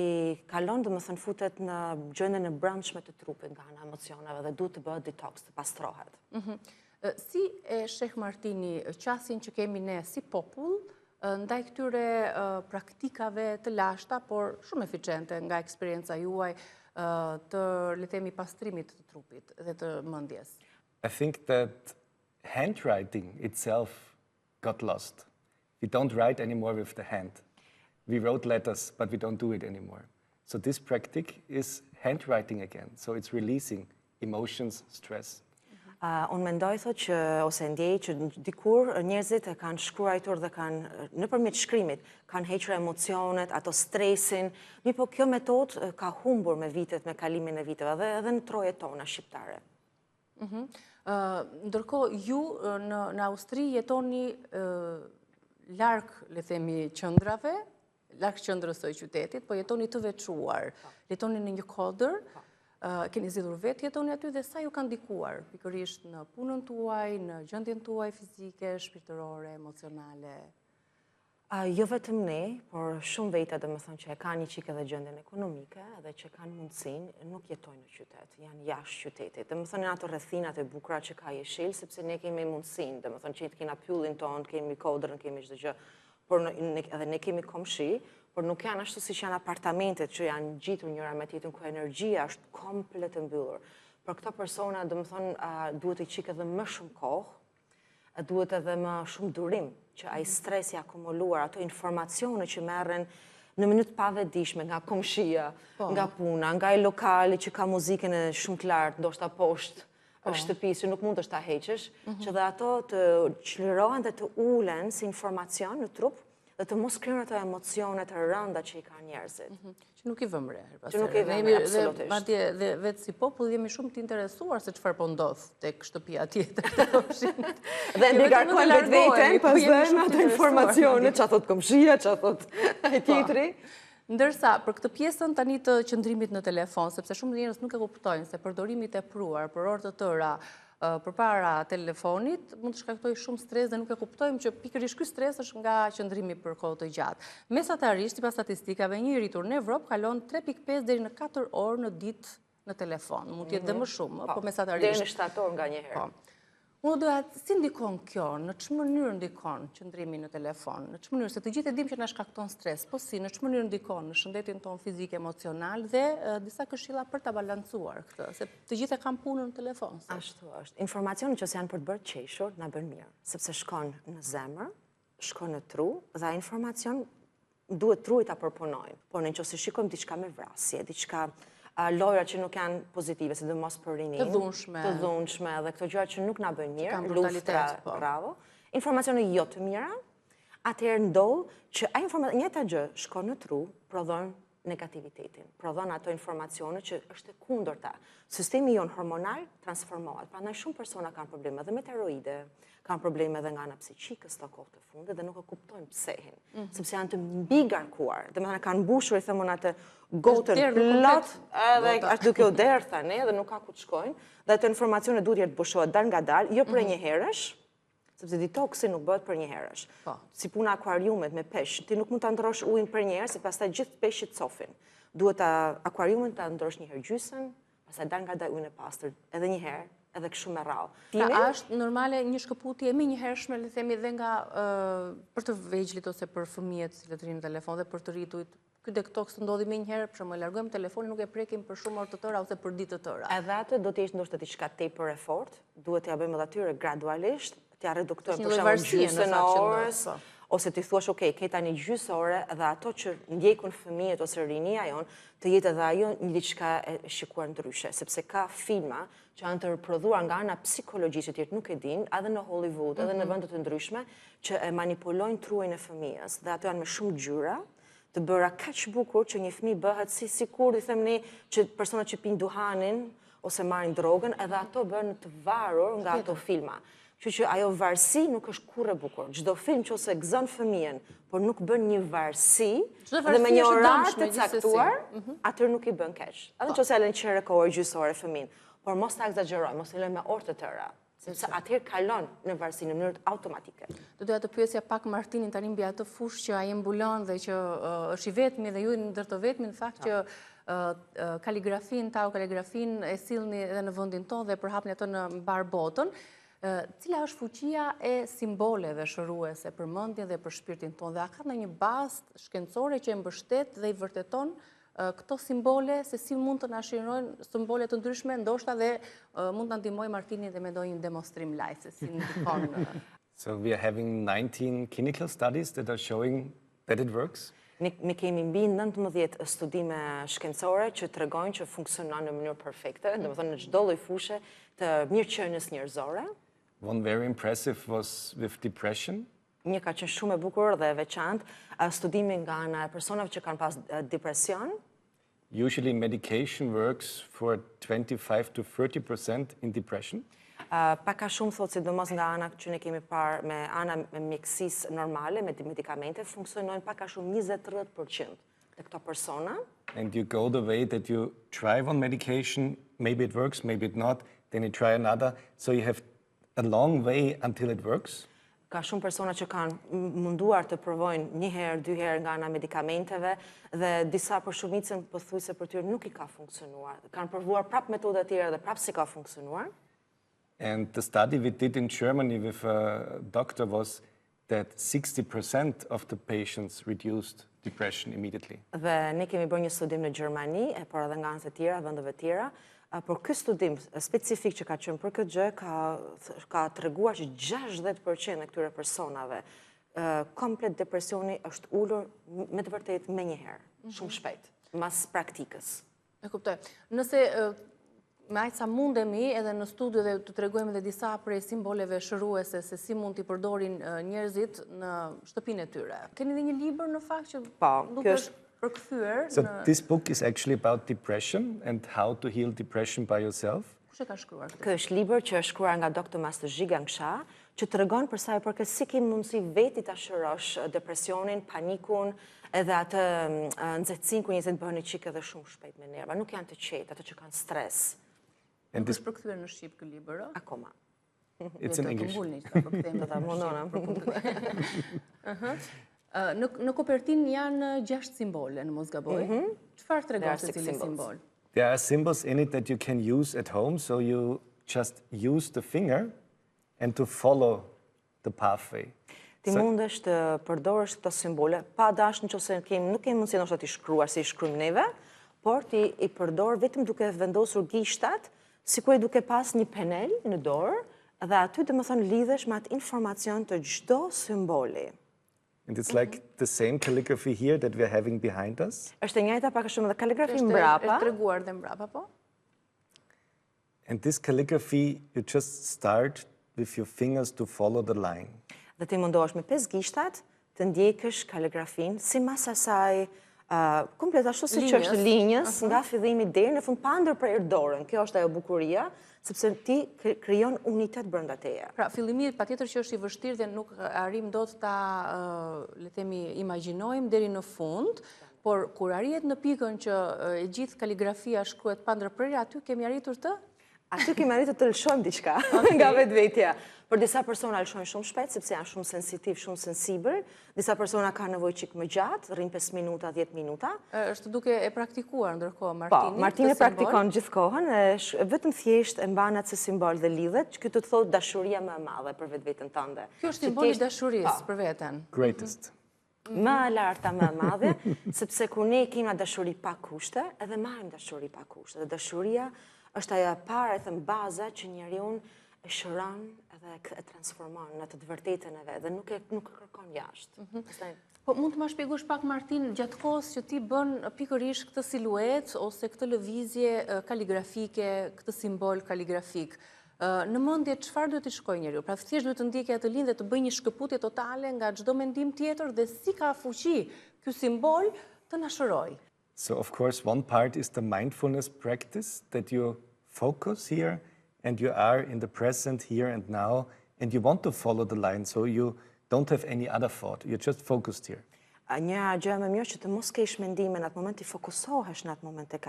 kalon domethënë futet në gjendjen e brendshme të trupit nga ana emocioneve dhe duhet të bëhet detox, të pastrohet. Si e sheh Martini qasin që kemi ne si popull ndaj këtyre praktikave të lashta, por shumë eficiente nga eksperienca juaj të, le të themi, pastrimit të trupit dhe të mendjes? I think that handwriting itself got lost. We don't write anymore with the hand. We wrote letters, but we don't do it anymore. So this practice is handwriting again. So it's releasing emotions, stress. Unë mendoj thot që, ose ndjej që dikur njerëzit e kanë shkruajtur dhe kanë, nëpërmjet shkrimit, kanë hequr emocionet, ato stresin, po kjo metodë ka humbur me vitet, me kalimin e viteve, dhe edhe në trojet tona shqiptare. Ndërkohë, ju në Austri jetoni larg, le themi, qëndrave, larg qëndrës së qytetit, po jetoni të veçuar, jetoni në një kodër, keni zgjidhur vetë jetoni aty dhe sa ju kanë ndikuar pikërisht në punën tuaj, në gjendjen tuaj fizike, shpirtërore, emocionale? Jo vetëm ne, por shumë veta domethënë që e kanë një çik edhe gjendjen ekonomike dhe që kanë mundësinë, nuk jetojnë në qytet, janë jashtë qytetit. Domethënë në ato rrethinat e bukura që ka jeshil, sepse ne kemi mundësinë, domethënë që të kena pyllin ton, kemi kodrën, kemi çdo gjë, por edhe ne kemi komshi, por nuk janë ashtu si që janë apartamentet që janë gjitur njëra me tjetrën ku energjia është komplet e mbyllur. Për këto persona, domethënë, duhet i qik edhe më shumë kohë, duhet edhe më shumë durim, që ai stres i akumuluar, ato informacione që merren në mënyrë pavetdijshme nga komshia, nga puna, nga ai lokali që ka muzikën e shumë të lartë, ndoshta poshtë shtëpisë që nuk mund të ta heqësh, që dhe ato të çlirohen dhe të ulen si informacion në trup dhe të mos krijojnë ato emocione të rënda që i kanë njerëzit. Që nuk i vëmë re. Që nuk i vëmë re, absolutisht. Madje dhe vetë si popull jemi shumë të interesuar se çfarë po ndodh tek shtëpia tjetër. Dhe ne ngarkojmë vetveten pastaj me ato informacione, çfarë thot komshia, çfarë thot ai tjetri. Ndërsa, për këtë pjesën tani të qëndrimit në telefon, sepse shumë njerëz nuk e kuptojnë se përdorimi i tepruar për orë të tëra përpara telefonit mund të shkaktojë shumë stres dhe nuk e kuptojmë që pikërisht ky stres është nga qëndrimi për kohë të gjatë. Mesatarisht, sipas statistikave, një i rritur në Evropë kalon 3.5 deri në 4 orë në ditë në telefon. Mund të jetë dhe më shumë, po mesatarisht. Deri në 7 orë nganjëherë. Unë doja, si ndikon kjo, në ç'më mënyrë ndikon qëndrimi në telefon, në ç'më mënyrë, se të gjithë e dimë që na shkakton stres, po si, në ç'më mënyrë ndikon në shëndetin ton fizik, emocional dhe disa këshilla për ta balancuar këtë, se të gjithë e kanë punën në telefon. Ashtu është. Informacionet që janë për të bërë qeshur na bën mirë, sepse shkon në zemër, shkon në tru dhe ai informacion duhet trujt ta përpunojnë. Por nëse shikojmë diçka me vrasje, diçka lojra që nuk janë pozitive, sidomos për rinin, të dhunshme dhe këto gjëra që nuk na bëjnë mirë, luftra, bravo, informacione jo të mira, atëherë ndodh që ai informacion njëjta gjë shkon në tru, prodhon negativitetin, prodhon ato informacione që është e kundërta. Sistemi jon hormonal transformohet. Prandaj shumë persona kanë probleme edhe me tiroide, kanë probleme edhe nga ana psiqike sto kohë të fundit dhe nuk e kuptojnë pse hin, sepse janë të mbigarkuar. Domethënë kanë mbushur, i themon atë gotën plot, edhe është duke u derë tani dhe nuk ka ku të shkojnë, dhe ato informacione duhet të bushohet dal nga dal, jo për një herësh, sepse detoksi nuk bëhet për një herësh. Si puna akvariumet me peshq, ti nuk mund ta ndrosh ujin për një herë, se pastaj gjithë peshqit cofin. Duhet akvariumin ta ndrosh një herë gjysën, pastaj dal nga dal ujin e pastër, edhe një herë, edhe kështu me radhë. Pra është normale një shkëputje më një hershme, le themi, dhe nga për të vegjëlit ose për fëmijët që rrinë në telefon dhe për të rriturit, ky detox ndodhi më një herë, për shembull, largojmë telefonin, nuk e prekim për shumë orë të tëra ose për ditë të tëra. Edhe atë do të ishte ndoshta diçka tepër e fortë, duhet t'ja bëjmë edhe atyre gradualisht, t'ja reduktojmë për shembull gjysmën e orës, ose ti thuash, ok, ke tani gjysmë ore dhe ato që ndjekun fëmijët ose rinia jon, të jetë edhe ajo një diçka e shikuar ndryshe, sepse ka filma që janë të riprodhuar nga ana psikologjisë që nuk e din, edhe në Hollywood, edhe në vende të ndryshme, që e manipulojnë trurin e fëmijës, dhe ato janë me shumë gjyra, të bëra kaq bukur që një fëmijë bëhet sikur i them ne që personat që pinë duhanin ose marrin drogën, edhe ato bëhen të varur nga ato filma. Kështu që ajo varësi nuk është kurrë e bukur. Çdo film që ose gëzon fëmijën, por nuk bën një varësi dhe me një orar të caktuar, atëherë nuk i bën keq. Edhe nëse e lën qerë kohë gjysore fëmin, por mos ta egzagerojmë, mos e lënë me orë të tëra, sepse atëherë kalon në varësi në mënyrë automatike. Do doja të pyesja pak Martinin tani mbi atë fushë që ai mbulon dhe që është i vetmi dhe ju ndër të vetmi në fakt që kaligrafin, kaligrafin e sillni edhe në vendin tonë dhe përhapni ato në mbar botën. Cila është fuqia e simboleve shëruese për mendjen dhe për shpirtin tonë? Dhe a ka ndonjë bazë shkencore që e mbështet dhe i vërteton këto simbole, se si mund të na shirojnë simbole të ndryshme, ndoshta dhe mund të ndihmoj Martinin dhe me ndonjë demonstrim live, se si ndikon. So we are having 19 clinical studies that are showing that it works. Ne kemi mbi 19 studime shkencore që tregojnë që funksionon në mënyrë perfekte, domethënë në çdo lloj fushe të mirëqenies njerëzore. One very impressive was with depression. Një ka qenë shumë e bukur dhe e veçantë, studimi nga ana e personave që kanë pas depresion. Usually medication works for 25 to 30% in depression. Pak a shumë thotë sidomos nga ana që ne kemi parë me ana me mjekësisë normale, me medikamente, funksionojnë pak a shumë 20-30% të këto persona. And you go the way that you try one medication, maybe it works, maybe it not, then you try another, so you have a long way until it works. Ka shumë persona që kanë munduar të provojnë një herë, dy herë nga ana medikamenteve dhe disa për shumicën pothuajse për tyre nuk i ka funksionuar. Kanë provuar prap metoda të tjera dhe prap si ka funksionuar. And the study we did in Germany with a doctor was that 60% of the patients reduced depression immediately. Dhe ne kemi bërë një studim në Gjermani, por edhe nga anët e tjera, vendeve tjera, por ky studim specifik që ka qenë për këtë gjë ka treguar që 60% e këtyre personave komplet depresioni është ulur me të vërtetë menjëherë, shumë shpejt, mas praktikës. E kuptoj. Nëse me aq sa mundemi edhe në studio dhe të tregojmë edhe disa prej simboleve shëruese se si mund t'i përdorin njerëzit në shtëpinë e tyre. Keni edhe një libër në fakt që duket përkthyer. So this book is actually about depression and how to heal depression by yourself. Kush e ka shkruar këtë? Ky është libër që është shkruar nga Dr. Master Zhigang Sha, që tregon për sa i përket si ke mundësi veti ta shërosh depresionin, panikun, edhe atë nxehtësinë ku njerëzit bëhen çik edhe shumë shpejt me nerva, nuk janë të qetë, ato që kanë stres. Nuk është përkthyer në shqip ky libër, ë? Akoma. It's in English. Do ta mundona. Në kopertinë janë 6 simbole, në mos gaboj. Çfarë tregon secili simbol? There are symbols in it that you can use at home, so you just use the finger and to follow the pathway. Ti mundesh të përdorësh këto simbole pa dash nëse nuk kemi mundësi ndoshta ti shkruar si shkruajmë neve, por ti i përdor vetëm duke vendosur gishtat, sikur duke pas një penel në dorë, dhe aty domethënë lidhesh me atë informacion të çdo simboli. And it's like the same calligraphy here that we're having behind us. Është e njëjta pak a shumë dhe kaligrafi mbrapa. Është treguar dhe mbrapa, po? And this calligraphy, you just start with your fingers to follow the line. Dhe ti mundohesh me 5 gishtat të ndjekësh kaligrafin si mas asaj komplet ashtu siç është linjës nga fillimi deri në fund pa ndërprer dorën. Kjo është ajo bukuria, sepse ti krijon unitet brenda teje. Pra, fillimi patjetër që është i vështirë dhe nuk arrim dot ta le të themi imagjinojmë deri në fund, por kur arrihet në pikën që e gjithë kaligrafia shkruhet pa ndërprerje, aty kemi arritur të Aty kemi arritur të lëshojmë diçka nga vetvetja. Për disa persona lëshojnë shumë shpejt sepse janë shumë sensitiv, shumë sensibël. Disa persona kanë nevojë çik më gjatë, rrin 5 minuta, 10 minuta. Është duke e praktikuar ndërkohë Martini. Po, Martini praktikon gjithkohën, vetëm thjesht e mban atë simbol dhe lidhet, që ky të thotë dashuria më e madhe për vetveten tënde. Kjo është simboli dashurisë për veten. Greatest. më e larta, më e madhe, sepse kur ne kemi dashuri pa kushte, edhe marrim dashuri pa kushte. Dhe dashuria është ajo e parë, thënë baza që njeriu e shëron edhe e transformon në të vërtetën e vet dhe nuk e kërkon jashtë. Po mund të më shpjegosh pak Martin, gjatë kohës që ti bën pikërisht këtë siluet ose këtë lëvizje kaligrafike, këtë simbol kaligrafik, në mendje çfarë duhet të shkojë njeriu? Pra thjesht duhet të ndjekë atë linjë dhe të bëjë një shkëputje totale nga çdo mendim tjetër dhe si ka fuqi ky simbol të na shërojë. So of course one part is the mindfulness practice, that you focus here and you are in the present here and now and you want to follow the line, so you don't have any other thought, you're just focused here. Një gjë më mirë që të mos kesh mendime në atë moment, të fokusohesh në atë moment tek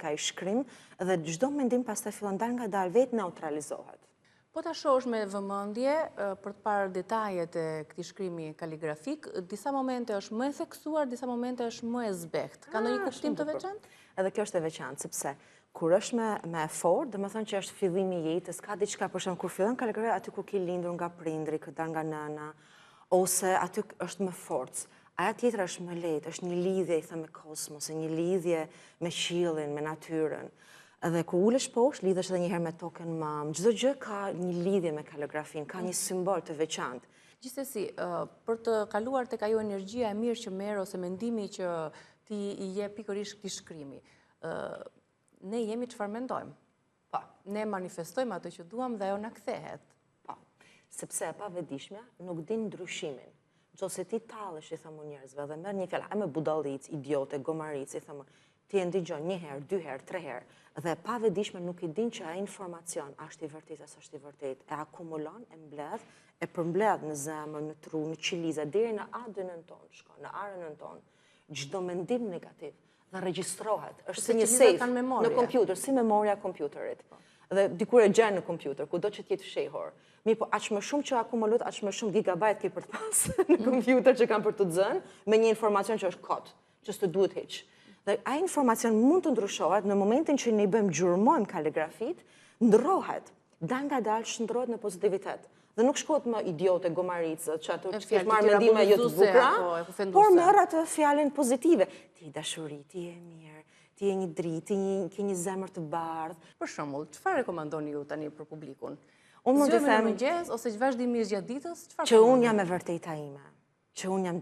ai shkrim dhe çdo mendim pastaj fillon dal nga dal vetë neutralizohet. Po ta shohësh me vëmendje për të parë detajet e këtij shkrimi kaligrafik, disa momente është më e theksuar, disa momente është më e zbehtë. Ka ndonjë kuptim të veçantë? Edhe kjo është e veçantë sepse kur është me efort, domethënë që është fillimi i jetës, ka diçka për shembull kur fillon kaligrafia aty ku ke lindur nga prindri, që dal nga nëna, ose aty është me forcë. Aja tjetër është më lehtë, është një lidhje i thënë me kosmosin, një lidhje me qiellin, me natyrën. Edhe kur ulesh poshtë, lidhesh edhe një herë me tokën mam. Çdo gjë ka një lidhje me kaligrafin, ka një simbol të veçantë. Gjithsesi, për të kaluar tek ajo energjia e mirë që merr ose mendimi që ti i jep pikërisht këtij shkrimi, ne jemi çfarë mendojmë. Po. Ne manifestojmë atë që duam dhe ajo na kthehet. Po. Sepse e pavetdijshmja nuk din ndryshimin. Nëse ti tallesh i thëmë njerëzve dhe merr një fjalë, a me budallic, idiote, gomaric, i thëmë, ti e ndigjon një herë, 2 herë, 3 herë, dhe pavetdijshme nuk i din që ai informacion është i vërtetë apo është i vërtetë, e akumulon, e mbledh, e përmbledh në zemër, në tru, në qiliza, deri në ADN-n tonë, shkon, në ARN-n tonë. Çdo mendim negativ dhe regjistrohet, është si një safe në kompjuter, si memoria e kompjuterit. Dhe dikur e gjen në kompjuter, kudo që t'jetë fshehur. Mirë, po aq më shumë që akumulot, aq më shumë gigabajt ke për të pas në kompjuter që kanë për të zënë, me një informacion që është kot, që s'të duhet hiç. Dhe ai informacion mund të ndryshohet në momentin që ne i bëjmë gjurmojmë kaligrafit, ndrohet, dal nga dal shndrohet në pozitivitet. Dhe nuk shkohet më idiote, gomaricë, që ato që kesh marrë mendime jo të bukura, por merr atë fjalën pozitive. Ti je dashuri, ti je mirë, ti je një dritë, ti ke një zemër të bardhë. Për shembull, çfarë rekomandoni ju tani për publikun? Unë mund të them në mëngjes ose vazhdimisht gjatë ditës, çfarë? Që unë jam e vërteta ime, që unë jam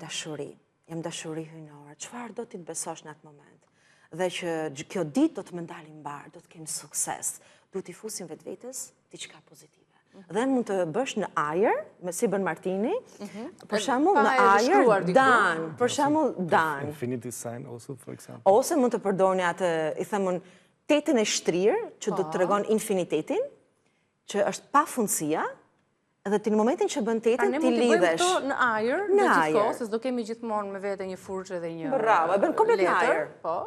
dashuri hyjnore. Çfarë do ti të besosh në atë moment? Dhe që kjo ditë do të më dalë mbar, do të kem sukses. Duhet i fusim vetvetes diçka pozitive. Dhe mund të bësh në ajër, si bën Martini, për shembull në ajër dan, për shembull dan. Infinity sign also, for example. Ose mund të përdorni atë, i themun, tetin e shtrirë, që do të tregon infinitetin, që është pafundësia, edhe ti në momentin që bën tetin, ti lidhesh. Ne mund të bëjmë këto në ajër, në gjithkohë, se s'do kemi gjithmonë me vete një furçë dhe një bravo, e bën komplet në ajër. Po.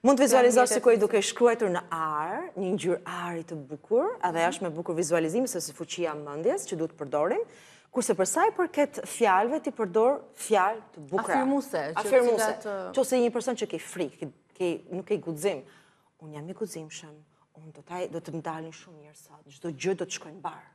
Mund të vizualizosh si kur duke shkruar në ar, një ngjyrë ari të bukur, edhe është me bukur visualizim se si fuqia e mendjes që duhet të përdorim, kurse për sa i përket fjalëve ti përdor fjalë të bukura. Afirmuese. Nëse një person që ke frikë, nuk ke guxim, unë jam i guximshëm, unë do të më dalin shumë mirë sot, çdo gjë do të shkojnë bar.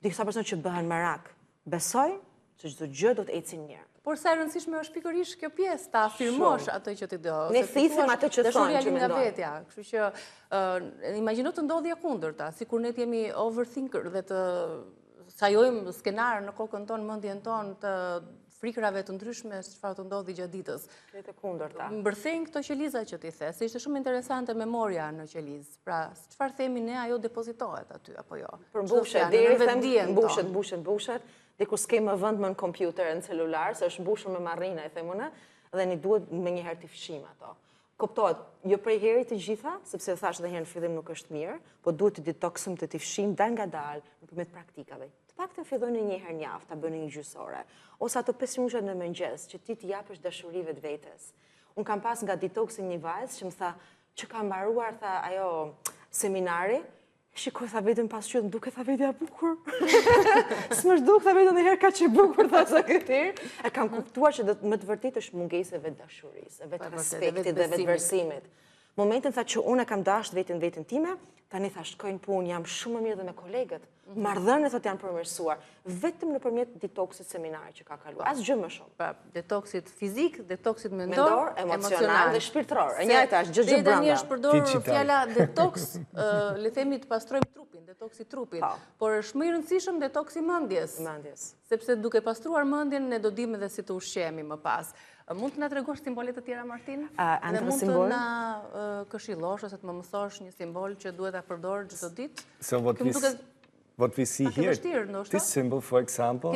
Disa personë që bëhen merak, besoj se çdo gjë do të ecë mirë. Por sa e rëndësishme është pikërisht kjo pjesë, ta afirmosh atë që ti do. Ne thithim atë që thonë që nga vetja. Kështu që imagjino të ndodhi e kundërta, sikur ne jemi overthinker dhe të sajojmë skenar në kokën tonë, mendjen tonë të frikrave të ndryshme çfarë të ndodhi gjatë ditës. Këtë kundërta. Mbërthejnë këto qeliza që ti the, se ishte shumë interesante memoria në qelizë. Pra, çfarë themi ne, ajo depozitohet aty apo jo. Përmbushet, deri them mbushet. Dhe kur s'ke më vend më në kompjuter, në celular, se është mbushur me marrina, e themune, dhe ne duhet me njëherë të fshim ato. Kuptohet, jo prej heri të gjitha, sepse thash edhe herë në fillim nuk është mirë, po duhet të detoksëm të fshim dal nga dal nëpërmjet praktikave. Të paktën fillojnë një herë në javë, ta bëni një gjysore, ose ato 5 minuta në mëngjes që ti të japësh dashuri vetvetes. Unë kam pas nga detoksi një vajzë që më tha që ka mbaruar tha ajo seminari. Shikoj, tha vetëm pas qytë, më duke tha vetja bukur. S'më shduk, tha vetëm dhe herë ka që bukur, tha sa këtir. E kam kuptuar që më të vërtit është mungese vetë dashurisë, vetë respektit dhe vetë vërsimit. Momentin tha që unë e kam dashur veten time, tani tha shkojnë punë, jam shumë më mirë dhe me kolegët. Marrëdhëniet thotë janë përmirësuar vetëm nëpërmjet detoksit seminari që ka kaluar. Asgjë më shumë. Pra, detoksit fizik, detoksit Mendor, emocional dhe shpirtëror. E njëjta është gjë brenda. Tani është përdorur fjala detoks, le themi të pastrojmë trupin, detoksi trupit, por është më i rëndësishëm detoksi mendjes. Sepse duke pastruar mendjen ne do dimë edhe si të ushqehemi më pas. Mund të na tregosh simbolet të tjera, Martin? Dhe mund të na këshillosh ose të më mësosh një simbol që duhet ta përdor çdo ditë? So what we see here, this symbol, for example,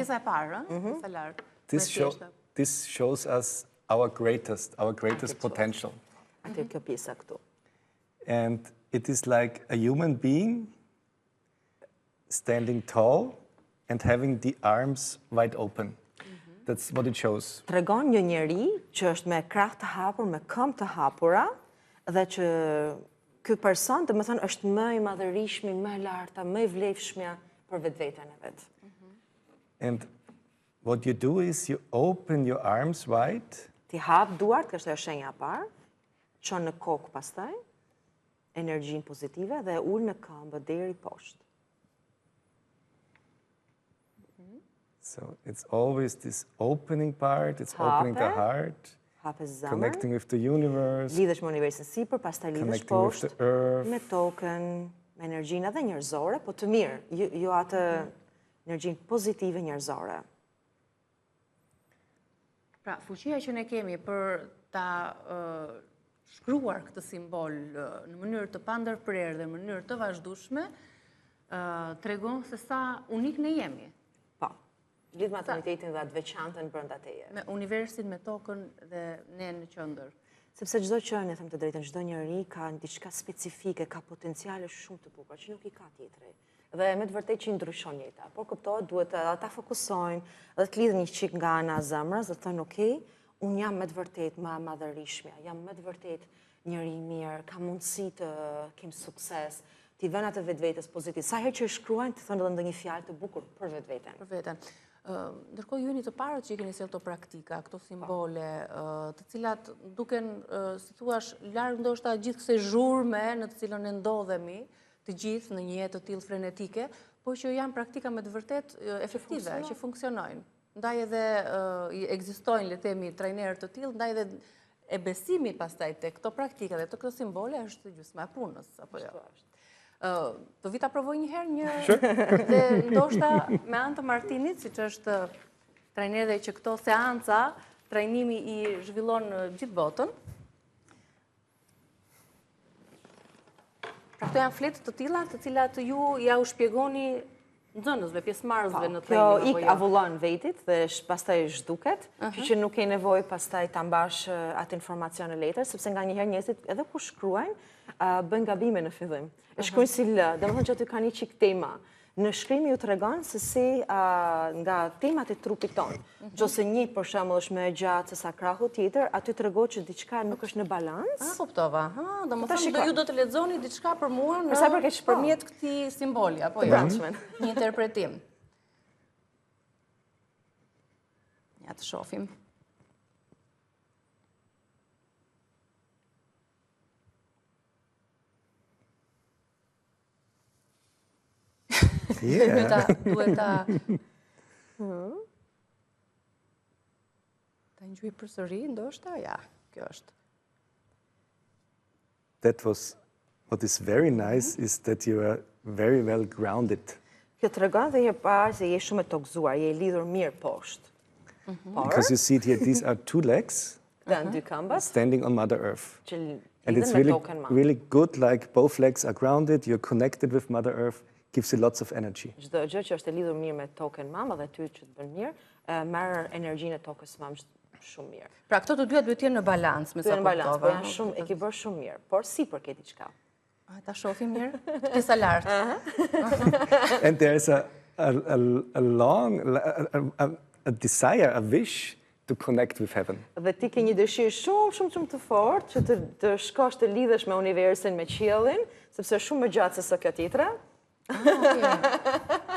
this shows us our greatest potential. And it is like a human being standing tall and having the arms wide open. That's what it shows. Tregon një njeri që është me krah të hapur, me këmbë të hapura, dhe që ky person, domethënë, është më i madhërisht, më e larta, më i vlefshmja për vetveten e vet. And what you do is you open your arms wide. Ti hap duart, kjo është ajo shenja e parë, çon në kokë pastaj energjinë pozitive dhe ul në këmbë deri poshtë. So it's always this opening part, it's opening the heart, connecting with the universe, lidhesh me universin sipër, pastaj lidhesh poshtë, me tokën, me energjinë edhe njerëzore, po të mirë, jo atë energjinë pozitive njerëzore. Pra, fuqia që ne kemi për ta shkruar këtë simbol në mënyrë të pandërprerë dhe në mënyrë të vazhdueshme, tregon se sa unik ne jemi. Lidh me atonitetin dhe atë veçantën brenda teje. Me universin, me tokën dhe ne në qendër. Sepse çdo gjë, ne them të drejtën, çdo njeri ka diçka specifike, ka potenciale shumë të bukura që nuk i ka tjetri. Dhe me të vërtetë që i ndryshon jeta. Por kuptohet, duhet ata fokusojnë dhe të lidhen një çik nga ana e zemrës dhe të thonë, "Okej, unë jam me të vërtetë më e madhërishtmja, jam me të vërtetë njeri i mirë, kam mundësi të kem sukses." Ti vën atë vetvetes pozitiv. Sa herë që shkruajnë, të thonë edhe ndonjë fjalë të bukur për vetveten. Për veten. Ndërkohë ju jeni të parët që i keni sjellë këto praktika, këto simbole, të cilat duken, si thuash, larg ndoshta gjithë kësaj zhurme në të cilën ne ndodhemi, të gjithë në një jetë të tillë frenetike, por që janë praktika me të vërtetë efektive, që funksionojnë. Ndaj edhe ekzistojnë, le të themi, trajnerë të tillë, ndaj edhe e besimi pastaj tek këto praktika dhe të këto simbole është gjysma e punës, apo jo? Do vi ta provoj një herë dhe ndoshta me anë të Martinit, siç është trajner dhe që këto seanca, trajnimi i zhvillon në gjithë botën. Pra këto janë fletë të tilla, të cilat ju ja u shpjegoni nxënësve, pjesëmarrësve në trajnim. Kjo ik avullon vetit dhe pastaj zhduket, që nuk ke nevojë pastaj ta mbash atë informacion në letër, sepse nganjëherë njerëzit edhe kur shkruajnë, bën gabime në fillim. E shkruajnë si L, domethënë që aty ka një çik tema. Në shkrim ju tregon se si nga temat e trupit tonë. Nëse një për shembull është më e gjatë se sa krahu tjetër, aty tregon që diçka nuk është në balans. Kuptova. Domethënë ju do të lexoni diçka për mua nëpërmjet këtij simboli apo jo? Një interpretim. Ja të shohim. Duhet ta ngjoj përsëri, ndoshta, ja, kjo është. What is very nice is that you are very well grounded. Kjo tregon dhe herë parë se je shumë e tokzuar, je lidhur mirë poshtë. Because you see here, these are two legs standing on Mother Earth. And it's really good, like both legs are grounded, you're connected with Mother Earth. Gives you lots of energy. Çdo gjë që është e lidhur mirë me tokën mamë dhe ty që të bën mirë, merr energjinë e tokës mamë shumë mirë. Pra këto të dyja duhet të jenë në balans, me sa kuptova. Në balans, po janë shumë, e ke bërë shumë mirë, por sipër ke diçka. Ta shohim mirë. Pjesa lartë. And there's a long desire, a wish to connect with heaven. Dhe ti ke një dëshirë shumë të fortë që të shkosh të lidhesh me universin, me qiellin, sepse është shumë më gjatë se sa kjo tjetra.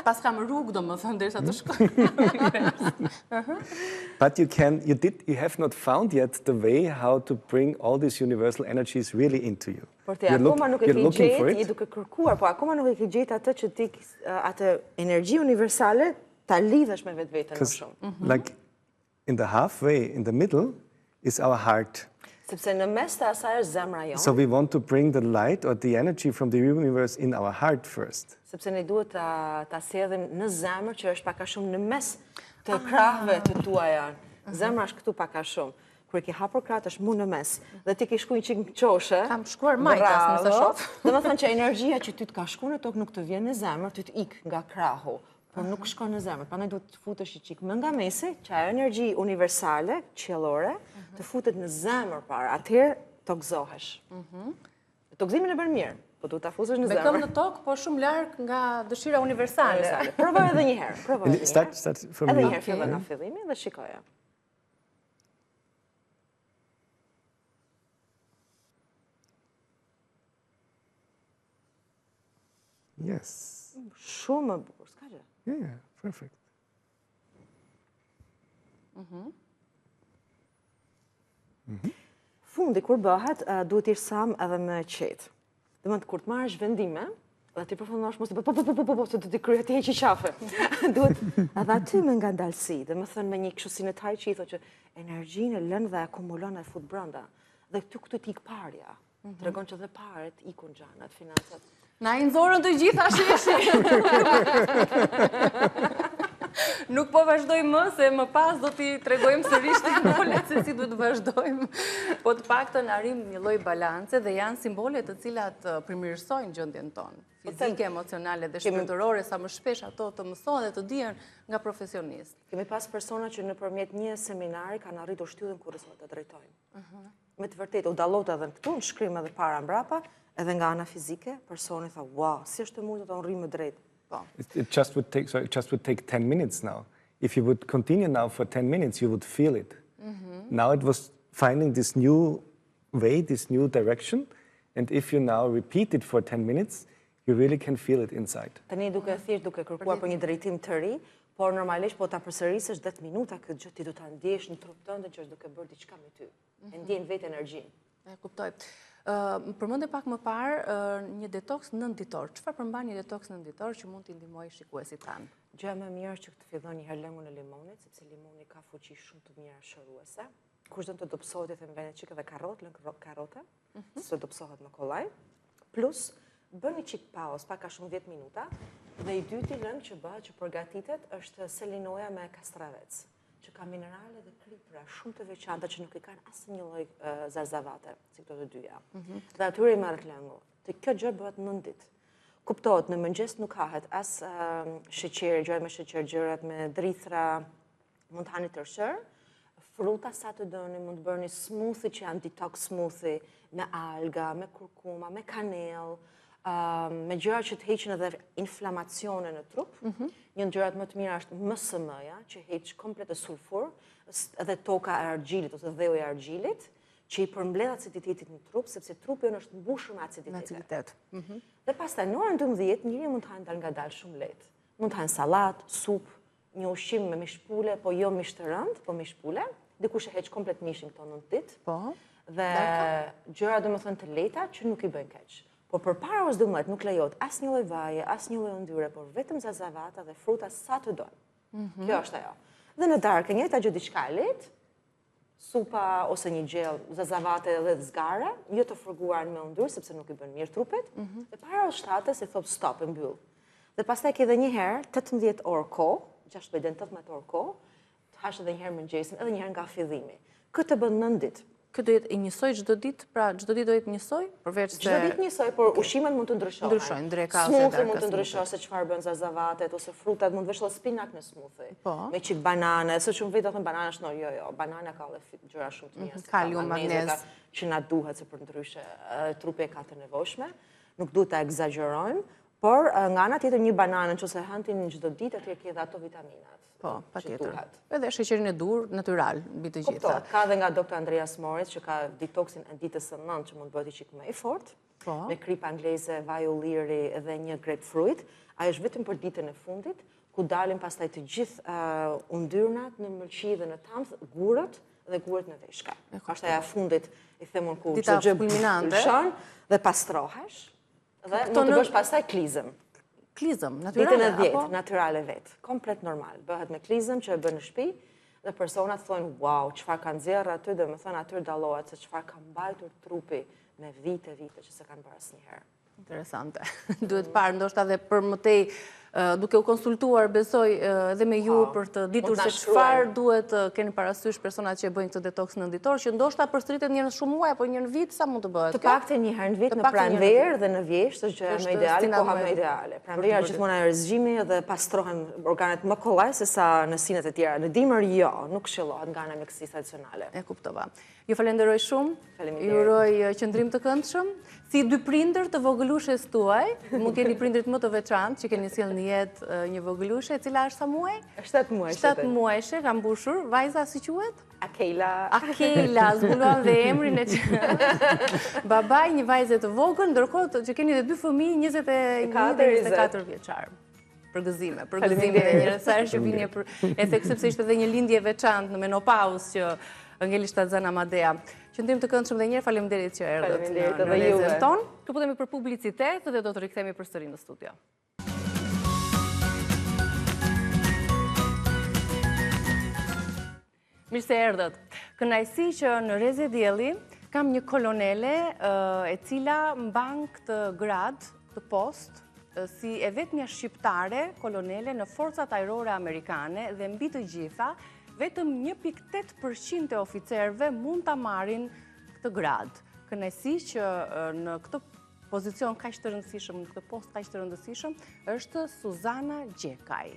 Pas kam rrugë, do më thënë, derisa të shkoj. But you have not found yet the way how to bring all these universal energies really into you. Por ti akoma nuk e ke gjetë, je duke kërkuar, po akoma nuk e ke gjetë atë që ti atë energji universale ta lidhesh me vetveten më shumë. Like in the halfway, in the middle, is our heart. Sepse në mes të asaj është zemra jonë. So we want to bring the light or the energy from the universe in our heart first. Sepse ne duhet ta sjellim në zemër që është pak a shumë në mes të krahëve të tuaja. Zemra është këtu pak a shumë. Kur ke hapur krahët është mu në mes. Dhe ti ke shkuar një çik në qoshe. Kam shkuar majtas nëse shoh. Domethënë që energjia që ty të ka shkuar në tokë nuk të vjen në zemër, ty të ik nga krahu. Por nuk shkon në zemër, prandaj duhet të futesh një çik më nga mesi, që ajo energji universale, qiellore, të futet në zemër para. Atëherë tokëzohesh. Tokëzimin e bën mirë, po duhet ta fuzësh në zemër. Me këmbë në tokë, po shumë larg nga dëshira universale. Provoj edhe një herë, provoj edhe një herë. Start from Edhe you. një herë fillon nga fillimi dhe shikoja. Yes. Shumë më bukur, s'ka gjë. Yeah, perfect. Fundi kur bëhet, duhet të sam edhe me qetë. Dhe më të kur të marrësh vendime, dhe ti përfundosh mos të se të t'i kryet të heqi qafe. Duhet edhe aty me nga ndalësi, dhe më thënë me një kështu si në taj që i thot që energjinë e lën dhe akumulon e fut brenda. Dhe këtu t'ik parja. Të regon që dhe paret ikun gjanat, financat. Na i nxorën të gjitha sheshi. Nuk po vazhdojmë më, se më pas do t'i tregojmë sërish të simbolet se si duhet të vazhdojmë. Po të paktën arrim një lloj balance dhe janë simbole të cilat përmirësojnë gjendjen tonë. Fizike, emocionale dhe shpirtërore, sa më shpesh ato të mësohen dhe të dihen nga profesionistë. Kemi pas persona që nëpërmjet një seminari kanë arritur shtyllën kurrës më të drejtojnë. Me të vërtetë u dallot edhe këtu, në shkrim edhe para mbrapa, edhe nga ana fizike, personi tha, wow, si është e mundë të rri më drejt. It just would take 10 minutes now. If you would continue now for 10 minutes, you would feel it. Now it was finding this new way, this new direction, and if you now repeat it for 10 minutes, you really can feel it inside. Tani duke kërkuar për një drejtim të ri, por normalisht po ta përsërisësh 10 minuta këtë gjë ti do ta ndjesh në trup tënd që është duke bërë diçka me ty. E ndjen vetë energjinë. E kuptoj. Përmendë pak më parë një detoks nënditor. Çfarë përmban një detoks nënditor që mund t'i ndihmojë shikuesit tanë? Gjëja më mirë është që të fillon një herë lëngun e limonit, sepse limoni ka fuqi shumë të mira shëruese. Kush do të dobësohet i them vënë çik edhe karrotë, lën karrotë, se dobësohet me kollaj. Plus bën një çik pauzë, pak a shumë 10 minuta, dhe i dyti lëng që bëhet që përgatitet është selinoja me kastravec, që ka minerale dhe kripra shumë të veçanta që nuk i kanë asnjë lloj zarzavate, si këto të dyja. Dhe atyre i marrët lëngu. Të kjo gjë bëhet 9 ditë. Kuptohet, në mëngjes nuk hahet as sheqer, gjëra me sheqer, gjërat me drithra, mund të hani tërshër, fruta sa të doni, mund të bërni smoothie që janë detox smoothie, me alga, me kurkuma, me kanell, me gjëra që të heqin edhe inflamacione në trup. Një gjërat më të mira është MSM-ja, që heq komplet e sulfur, edhe toka e argjilit ose dheu e argjilit, që i përmbledh aciditetin në trup, sepse trupi jonë është mbushur me aciditet. Dhe pastaj në orën 12 njëri mund të hanë dal ngadalë shumë lehtë. Mund të hanë sallatë, supë, një ushqim me mishpule, po jo mish të rënd, po mishpule. Dikush e heq komplet mishin këto 9 ditë. Po. Dhe gjëra domethënë të lehta që nuk i bëjnë keq. Por përpara orës 12 nuk lejohet asnjë lloj vaje, asnjë lloj yndyre, por vetëm zarzavata dhe fruta sa të dojnë. Kjo është ajo. Dhe në darkë njëjta gjë diçka e lehtë, supa ose një gjell, zarzavate dhe zgare, jo të fërguar me yndyr sepse nuk i bën mirë trupit. Dhe para orës 7 i thop stop e mbyll. Dhe pastaj ke edhe një herë 18 orë kohë, 16-18 orë kohë, të hash edhe një herë mëngjesin, edhe një herë nga fillimi. Këtë bën 9 ditë. Këtë do jetë i njësoj çdo ditë, pra çdo ditë do jetë njësoj, përveç se çdo ditë njësoj, por ushqimet mund të ndryshojnë. Ndryshojnë, dreka ose smoothie mund të ndryshojë se çfarë bën zarzavatet ose frutat, mund vesh edhe spinak në smoothie. Me çik banane, se shumë vetë thonë banana është jo, banana ka edhe gjëra shumë të mira. Kalium, magnez, që na duhet se për ndryshe trupi e ka të nevojshme. Nuk duhet ta egzagjerojmë, por nga ana tjetër një bananë nëse hantin çdo ditë atëherë ke edhe ato vitaminat. Po, pa që tjetër. duhet. Edhe sheqerin e dur, natyral, mbi të gjitha. Kuptohet, ka dhe nga Dr. Andreas Moritz që ka detoxin e ditës së 9 që mund bëhet i qik më i fort, me krip angleze, vaj ulliri dhe një grapefruit. Ajo është vetëm për ditën e fundit, ku dalin pastaj të gjithë yndyrnat në mëlqi dhe në tamth, gurët dhe gurët në veshka. Është aja fundit, i themon ku Dita çdo gjë kulminante. pëlqen dhe pastrohesh dhe mund të bësh pastaj klizëm. Klizëm, Ditën natyrale, e 10, apo? natyrale vetë, komplet normal. Bëhet me klizëm që e bën në shtëpi dhe personat thonë, wow, çfarë kanë nxjerrë aty, dhe më thënë aty dallohet se çfarë ka mbajtur trupi me vite që se kanë bërë asnjëherë. Interesante. Duhet parë, ndoshta dhe për mëtej, duke u konsultuar, besoj, edhe me ju për të ditur se çfarë duhet keni parasysh personat që e bëjnë këtë detoks nënditor, që ndoshta përsëritet një në shumë muaj, apo një në vit, sa mund të bëhet? Të paktën një herë në vit në pranverë dhe në vjesht, është gjëja më ideale, koha më ideale. Pranverë gjithmonë ajo rrezikimi dhe pastrohen organet më kollaj se sa në sinet e tjera. Në dimër jo, nuk këshillohet nga ana e mjekësisë tradicionale. E kuptova. Ju falenderoj shumë. Faleminderit. Ju uroj qëndrim të këndshëm. Si dy prindër të vogëlushes tuaj, mund të jeni prindrit më të veçantë që keni sjellë në jetë një vogëlushe, e cila është sa muaj? 7 muaj. 7 muajshe, ka mbushur. Vajza si quhet? Akela. Akela, zbuluan dhe emrin e që babaj një vajze të vogël, ndërkohë që keni dhe dy fëmijë 21 dhe 24 vjeçar. Përgëzime dhe një rësarë që vinje për e thekë sepse ishte dhe një lindje veçantë në menopauz që ngeli Shtazan Amadea. Qëndrim të këndshëm dhe njerë, faleminderit që erdhët në rezën tonë. Këputemi për publicitet dhe do të rikthemi përsëri në studio. Mirë se erdhët. Kënaqësi që në Reze Dielli kam një kolonele e cila mban këtë grad të post si e vetmja shqiptare kolonele në forcat ajrore amerikane dhe mbi të gjitha vetëm 1.8% e oficerëve mund ta marrin këtë grad. Kënaqësi që në këtë pozicion kaq të rëndësishëm, në këtë post kaq të rëndësishëm, është Suzana Gjekaj.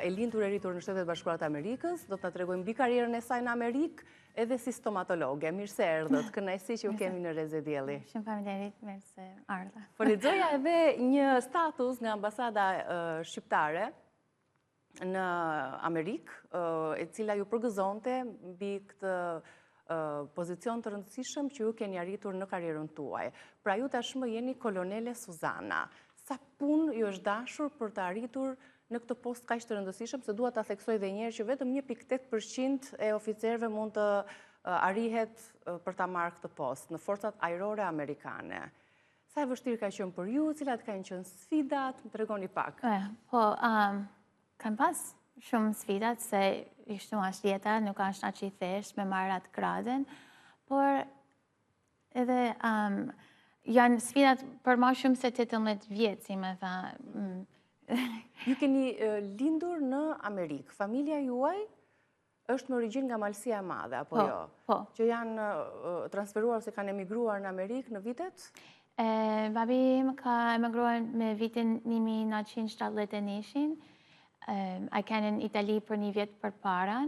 E lindur e rritur në Shtetet Bashkuara të Amerikës, do të na tregojë mbi karrierën e saj në Amerikë, edhe si stomatologe. Mirë se erdhët. Kënaqësi që ju kemi në Reze Dielli. Shumë faleminderit, mirë se ardha. Po lexoja edhe një status nga ambasada shqiptare në Amerikë, e cila ju përgëzonte mbi këtë pozicion të rëndësishëm që ju keni arritur në karrierën tuaj. Pra ju tashmë jeni kolonele Suzana. Sa punë ju është dashur për të arritur në këtë post kaq të rëndësishëm, se dua ta theksoj edhe një herë që vetëm 1.8% e oficerëve mund të arrihet për ta marrë këtë post në forcat ajrore amerikane. Sa e vështirë ka qenë për ju, cilat kanë qenë sfidat, më tregoni pak. Po, kam pas shumë sfidat, se ishte më ashtë jeta, nuk ashtë aq i thjesht me marrë atë gradën, por edhe janë sfidat për ma shumë se 18 vjetë, si me tha. Ju keni lindur në Amerikë. Familja juaj është me origjinë nga Malësia e Madhe, apo jo? Po. Që janë transferuar ose kanë emigruar në Amerikë në vitet? Babi im ka emigruar me vitin 1971. Ai kanë në Itali për një vjet përpara.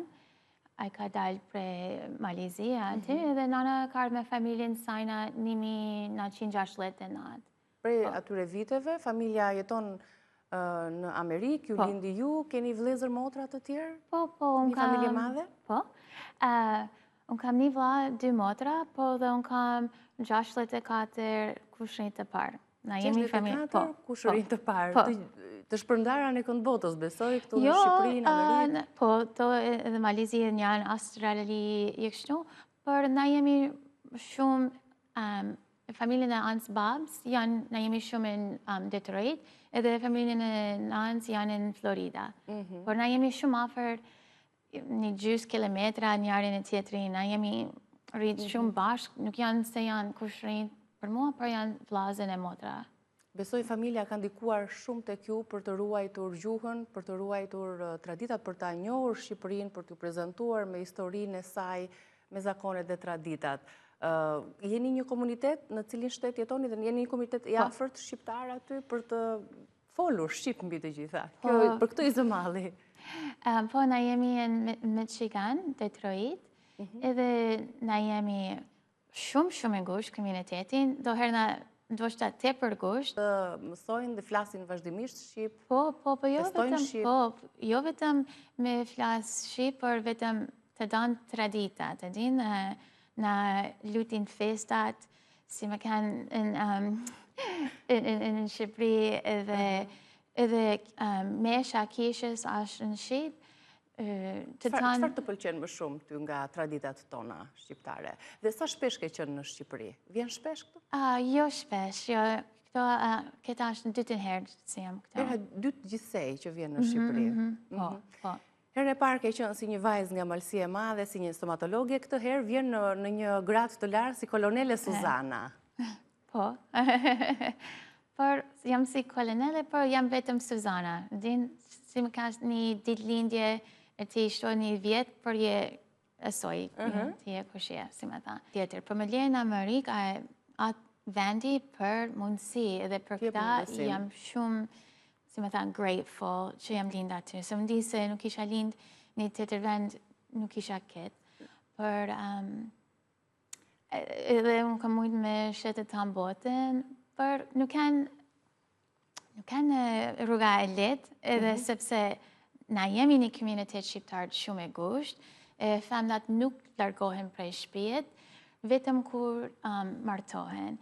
Ai ka dalë për Malezi aty, dhe nana ka ardhur me familjen saj në 1969. Prej atyre viteve, familja jeton në Amerikë, ju lindi ju, keni vëllezër motra të tjerë? Po, një familje madhe? Po. Unë kam një vlla, 2 motra, po dhe unë kam 64 kushërinj të parë. Na jemi familje. 64 kushërinj të parë. Të shpërndara në kënd botës, besoj, këtu në Shqipëri, në Amerikë? Po, to edhe Malezi në janë Australi i kështu, por na jemi shumë, familjen e anës babs, na jemi shumë në Detroit, edhe familjen e nanës janë në Florida. Por na jemi shumë afër një gjysmë kilometra njërin e tjetrin, na jemi rritë shumë bashkë, nuk janë se janë kushërinj për mua, por janë vllazën e motra. Besoj familja ka ndikuar shumë tek ju për të ruajtur gjuhën, për të ruajtur traditat, për ta njohur Shqipërinë, për t'ju prezantuar me historinë e saj, me zakonet dhe traditat. Jeni një komunitet në cilin shtet jetoni dhe jeni një komunitet i afërt shqiptar aty për të folur shqip mbi të gjitha. Për këtë i zëmalli. Po, na jemi në Michigan, Detroit, edhe na jemi shumë e ngushtë komunitetin, do herë ndoshta tepër gusht. Mësojnë dhe flasin vazhdimisht shqip. Po, jo Testojnë vetëm, shqip. jo vetëm me flas shqip, por vetëm të danë tradita, të dinë na lutin festat, si më kanë në Shqipëri edhe mesha kishës është në Shqip. Çfarë të pëlqen më shumë ty nga traditat tona shqiptare? Dhe sa shpesh ke qenë në Shqipëri? Vjen shpesh këtu? Jo shpesh, jo. Këta është në dytën herë që jam këta. Herë dytë gjithsej që vjen në Shqipëri. Po. Herë e parë ke qenë si një vajzë nga Malësia e Madhe, si një stomatologe, këtë herë vjen në një grad të lartë si kolonele Suzana. Po. Por jam si kolonele, por jam vetëm Suzana. Din, si më ka një ditëlindje e ti shto një vjetë, por je esoj, ti je kushje, si më tha. Tjetër, për më lejë në Amerikë, atë vendi për mundësi, edhe për këta jam shumë, si më tha, grateful që jam linda aty. Se më di se nuk isha lind një tjetër vend, nuk isha ketë. Por edhe unë kam mujtë me shetet të botën, por nuk kanë rruga e letë, edhe sepse na jemi një komunitet shqiptar shumë e gusht, femnat nuk largohen prej shtëpijet, vetëm kur martohen.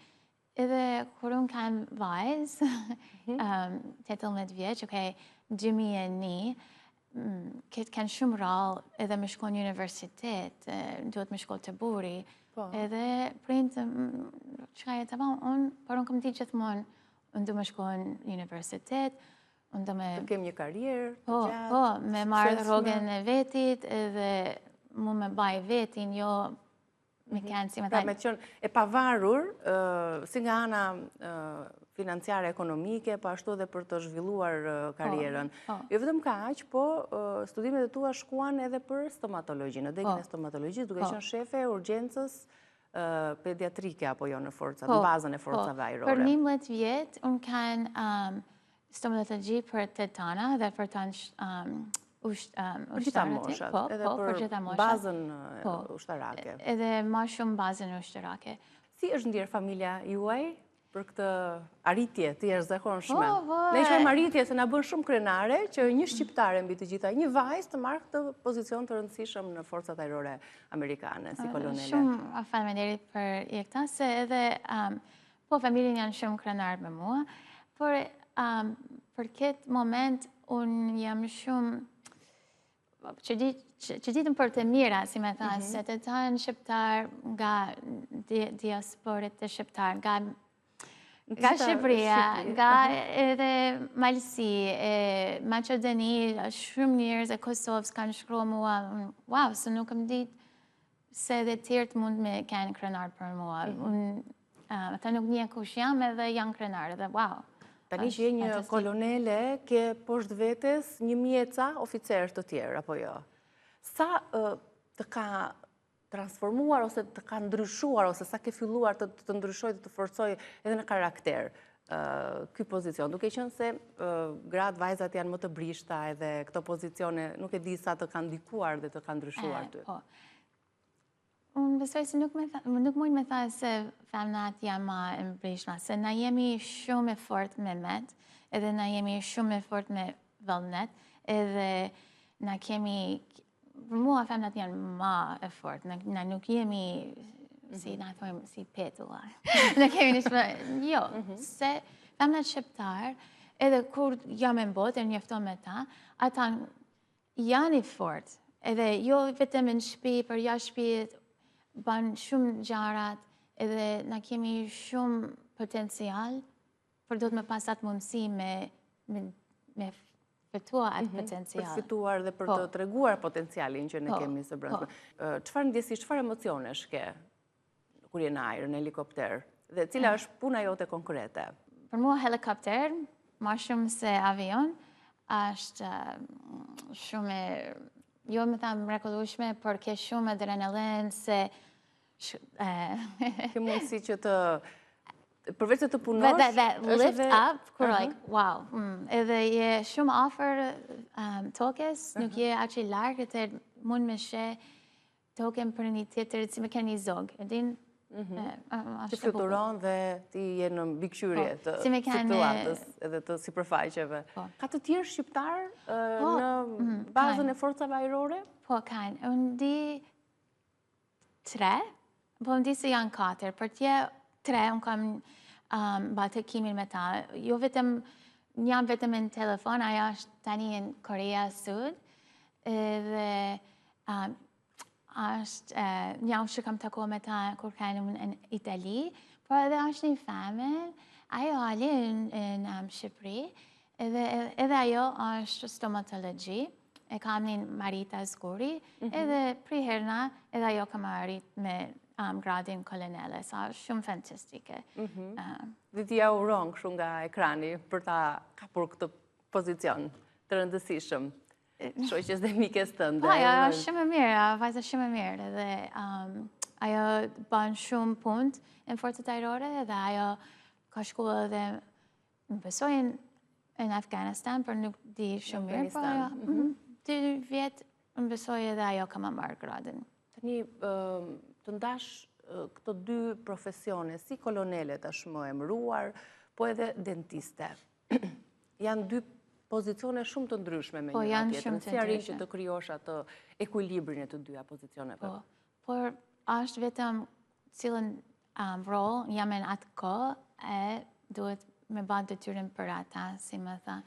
Edhe kur unë kanë vajzë, 18 vjeç, 2001, këtë kanë shumë rallë edhe me shkon në universitet, duhet me shkon të buri. Edhe prindë, çka e të unë, por unë kam ditë gjithmonë, unë du me shkon në universitet, unë du me... Të kem një karierë, të gjatë, Po, me marrë rrogën e vetit, edhe mu me baj vetin, jo me kanë si me Pra me qënë e pavarur, si nga ana financiare ekonomike, po ashtu dhe për të zhvilluar karierën. Jo vetëm kaq, po studimet e tua shkuan edhe për stomatologji, në degën e stomatologjisë, duke qenë shefe e urgjencës pediatrike, apo jo në forcat, në bazën e forcave ajrore. Për 11 vjetë, unë kanë stomatologji për tetana dhe për të për gjitha moshat, edhe për bazën ushtarake. Edhe ma shumë bazën ushtarake. Si është ndjerë familja juaj për këtë arritje të jashtëzakonshme? Ne quajmë arritje se na bën shumë krenare që një shqiptare mbi të gjitha, një vajzë të marrë këtë pozicion të rëndësishëm në forcat ajrore amerikane, si kolonele. Shumë faleminderit për këta, se edhe familjen janë shumë krenarë me mua, por për këtë moment unë jam shumë që ditëm për të mira, si me tha, se të tanë shqiptar nga diasporit të shqiptar, nga Shqipëria, nga edhe Malësi, Maqedoni, shumë njerëz e Kosovës kanë shkruar mua, wow, se nuk më ditë se edhe tjertë mund me kanë krenar për mua. Ata nuk një kush jam edhe janë krenar, edhe wow. Tani që je një kolonele, ke poshtë vetes një mjeca oficerë të tjerë, apo jo? Sa të ka transformuar, ose të ka ndryshuar, ose sa ke filluar të ndryshoj, të forcoj edhe në karakter ky pozicion? Duke qenë se gratë, vajzat janë më të brishta, edhe këto pozicione nuk e di sa të kanë ndikuar dhe të kanë ndryshuar ty. Unë besoj se nuk mund me tha se femnat janë ma e mbrishma, se na jemi shumë e fort me met, edhe na jemi shumë e fort me vëllnet, edhe na kemi, për mua femnat janë ma e fort, na nuk jemi, si na thojmë, si petula. Na kemi nishme, jo, se femnat shqiptar, edhe kur jam e botë, e njefton me ta, ata janë i fort, edhe jo vetëm në shpi, për jashtë shpit, banë shumë gjarat, edhe na kemi shumë potencial, për do të me pasat mundësi me fitua atë potencial. Për fituar dhe për të treguar potencialin që ne kemi së brendshme. Çfarë ndjesish, çfarë emocionesh ke kur je në ajër, në helikopter? Dhe cila është puna jote konkrete? Për mua helikopter, ma shumë se avion, është shumë jo me thamë mrekullueshme, por ke shumë adrenalin, se... Ke mundësi që të... Përveç të punosh... That lift up, kur like, wow. Edhe je shumë offer tokës, nuk je aqe largë, të mund me she token për një tjetër, si me ke një zogë. Edin, Që fluturon dhe ti je në mbikëqyrje të situatës edhe të sipërfaqeve. Ka të tjerë shqiptar në bazën e forcave ajrore? Po, kanë. Unë di 3, po unë di se janë 4. Për tje 3, unë kam ba të kimin me ta. Jo vetëm, jam vetëm në telefon, aja është tani në Korea Sud, dhe është një që kam tako me ta kur kanë në Itali, por edhe është një femën, ajo ali në Shqipëri, edhe ajo është stomatologi, e kam një Marita Zguri, edhe priherna edhe ajo kam arrit me gradin kolonele, sa shumë fantastike. Dhe ti ja uron kështu nga ekrani për ta kapur këtë pozicion të rëndësishëm. Shoqes dhe mikes tënde. Po, ajo është shumë e mirë, vajza shumë e mirë, dhe ajo bën shumë punë në forcat ajrore, dhe ajo ka shkuar edhe më besoj në Afganistan, për nuk di shumë mirë, po ajo 2 vjet më besoj edhe ajo ka më marrë gradin. Tani të ndash këto 2 profesione, si kolonele tashmë emëruar, po edhe dentiste. Janë 2 pozicione shumë të ndryshme me njëra tjetrën. Si arrin që të krijosh atë ekuilibrin e të dyja pozicioneve? Por është vetëm cilën rol jam në atë kohë e duhet me bën detyrën për ata, si më tha.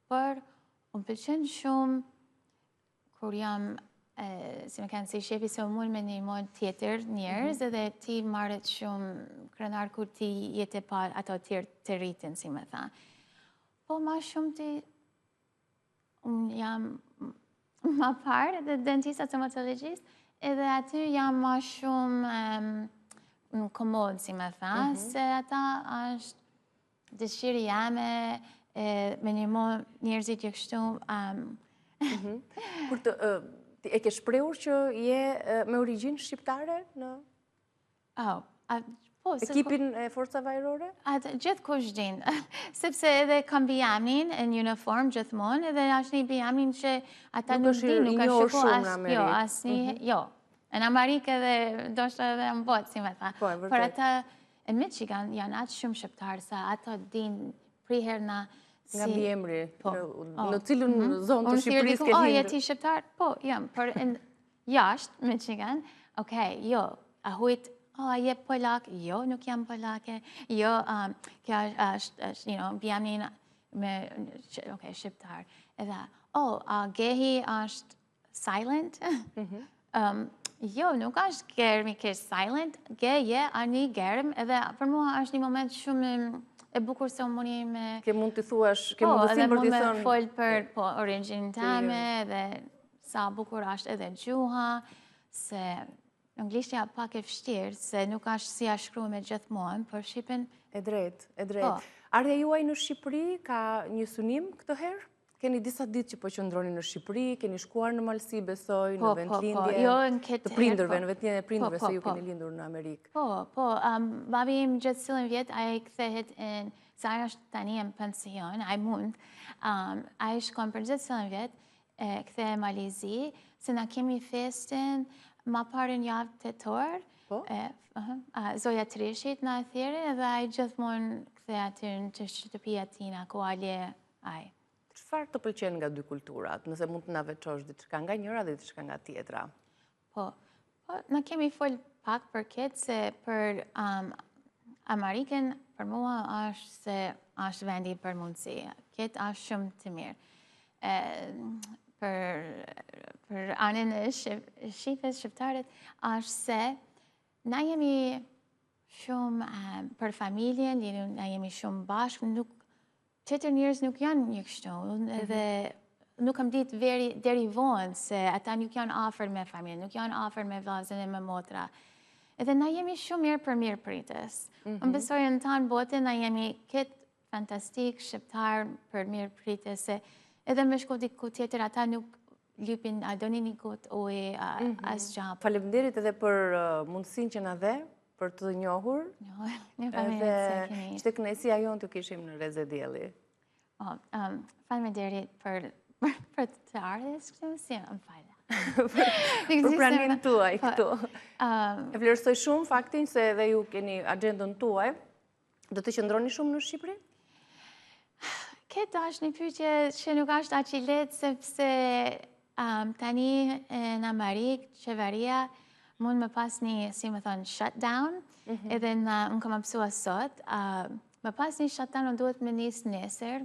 Por unë pëlqen shumë kur jam, si më kanë si shefi se mund me një mod tjetër njerëz, edhe ti marret shumë krenar kur ti jetë pa ato tjerë të rritin, si më tha. Po ma shumë ti, unë jam ma parë dhe dentista stomatologist, edhe aty jam ma shumë në komod, si me tha, se ata është dëshiri jame, me një mo njerëzit që kështu. Kur të, e ke shprehur që je me origjinë shqiptare në ekipin e forcave ajrore? Atë gjithë kush din, sepse edhe kam bijamin në uniform gjithmonë, edhe është një bijamin që ata nuk di, nuk ka shku asnjë, jo. Në Amerikë edhe do shtë edhe në botë, si me tha. Por ata e Michigan janë atë shumë shqiptarë, sa ata din priherna nga mbiemri, në cilën zonë të Shqipërisë ke lindur? O, jeti shqiptar? Po, jam, por jashtë Michigan, okej, jo, a hujt, a je Polak? Jo, nuk jam Polake. Jo, kjo është, bjamin me, shqiptar. Edhe, a gehi është silent? Jo, nuk është germi kështë silent. Ge je, a një germ, edhe për mua është një moment shumë e bukur se unë mundi me... Ke mund të thuash, ke mundësim për të thënë... Po, edhe me folë për origin tame, dhe sa bukur është edhe gjuha, se... Anglishtja pak e vështirë, se nuk është si a shkru me gjithmonë, për Shqipen... E drejt, e drejt. Ardhja juaj në Shqipëri ka një sunim këtë herë? Keni disa ditë që po qëndroni në Shqipëri, keni shkuar në malësi, besoj, në vendlindje të prindërve, në vendlindje e prindërve, se ju keni lindur në Amerikë. Po, babi im gjithë cilën vjetë, a i këthehet sa ajo është tani në pension, a i mund, a i shkon për gjithë cilën vjetë, këthehe Malizi, se na kemi festin, ma parën javë të torë, Zoja Trishit në athire, edhe a i gjithmonë këthe aty në të shtëpia tina, ku alje aj. Çfarë të pëlqen nga 2 kulturat, nëse mund të na veçosh diçka nga njëra dhe diçka nga tjetra? Po, na kemi folë pak për këtë, se për Amerikën, për mua është se është vendi për mundësi. Këtë është shumë të mirë. Për anën e shqipës, shqiptarët, është se na jemi shumë për familjen, na jemi shumë bashkë, qëtër njërës nuk janë një kështu, edhe nuk kam ditë deri vonë se ata nuk janë afer me familjen, nuk janë afer me vllazën e me motra. Edhe na jemi shumë mirë për mirë pritës. Më besoj në tanë bote, na jemi këtë fantastik, shqiptar për mirë pritës, se edhe me shku diku tjetër, ata nuk lypin, a doni një gotë ujë, asë gjapë. Faleminderit edhe për mundësin që na dhe, për të njohur. Edhe ishte kënaqësia jonë të kishim në Reze Dielli. Faleminderit për të ardhës, si më falë. për pranimin tuaj këtu. E vlerësoj shumë faktin se edhe ju keni agendën tuaj. Do të qëndroni shumë në Shqipëri? Këtë është një pyetje që nuk është aq i lehtë sepse tani në Amerikë qeveria mund me pas një, si më thonë, shutdown, edhe unë kam mësua sot, me pas një shutdown unë duhet me nis nesër,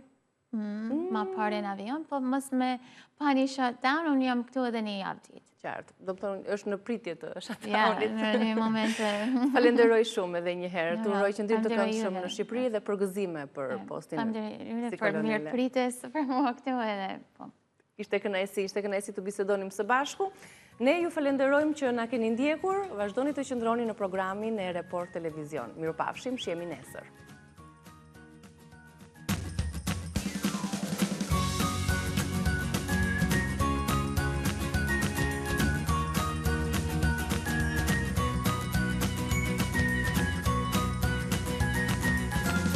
ma parë në avion, po mos me pa një shutdown, unë jam këtu edhe një javë ditë. Qartë, do të thonë është në pritje të Ja, shutdownit. në një moment. Falenderoj shumë edhe një herë. Tu uroj qëndrim të Falenderoj këndshëm juve. në Shqipëri dhe përgëzime për postin. Faleminderit si për kolonele. mirë prites për mua këtu edhe po. Ishte kënaqësi të bisedonim së bashku. Ne ju falenderojmë që na keni ndjekur, vazhdoni të qëndroni në programin e Report Televizion. Mirupafshim, shihemi nesër.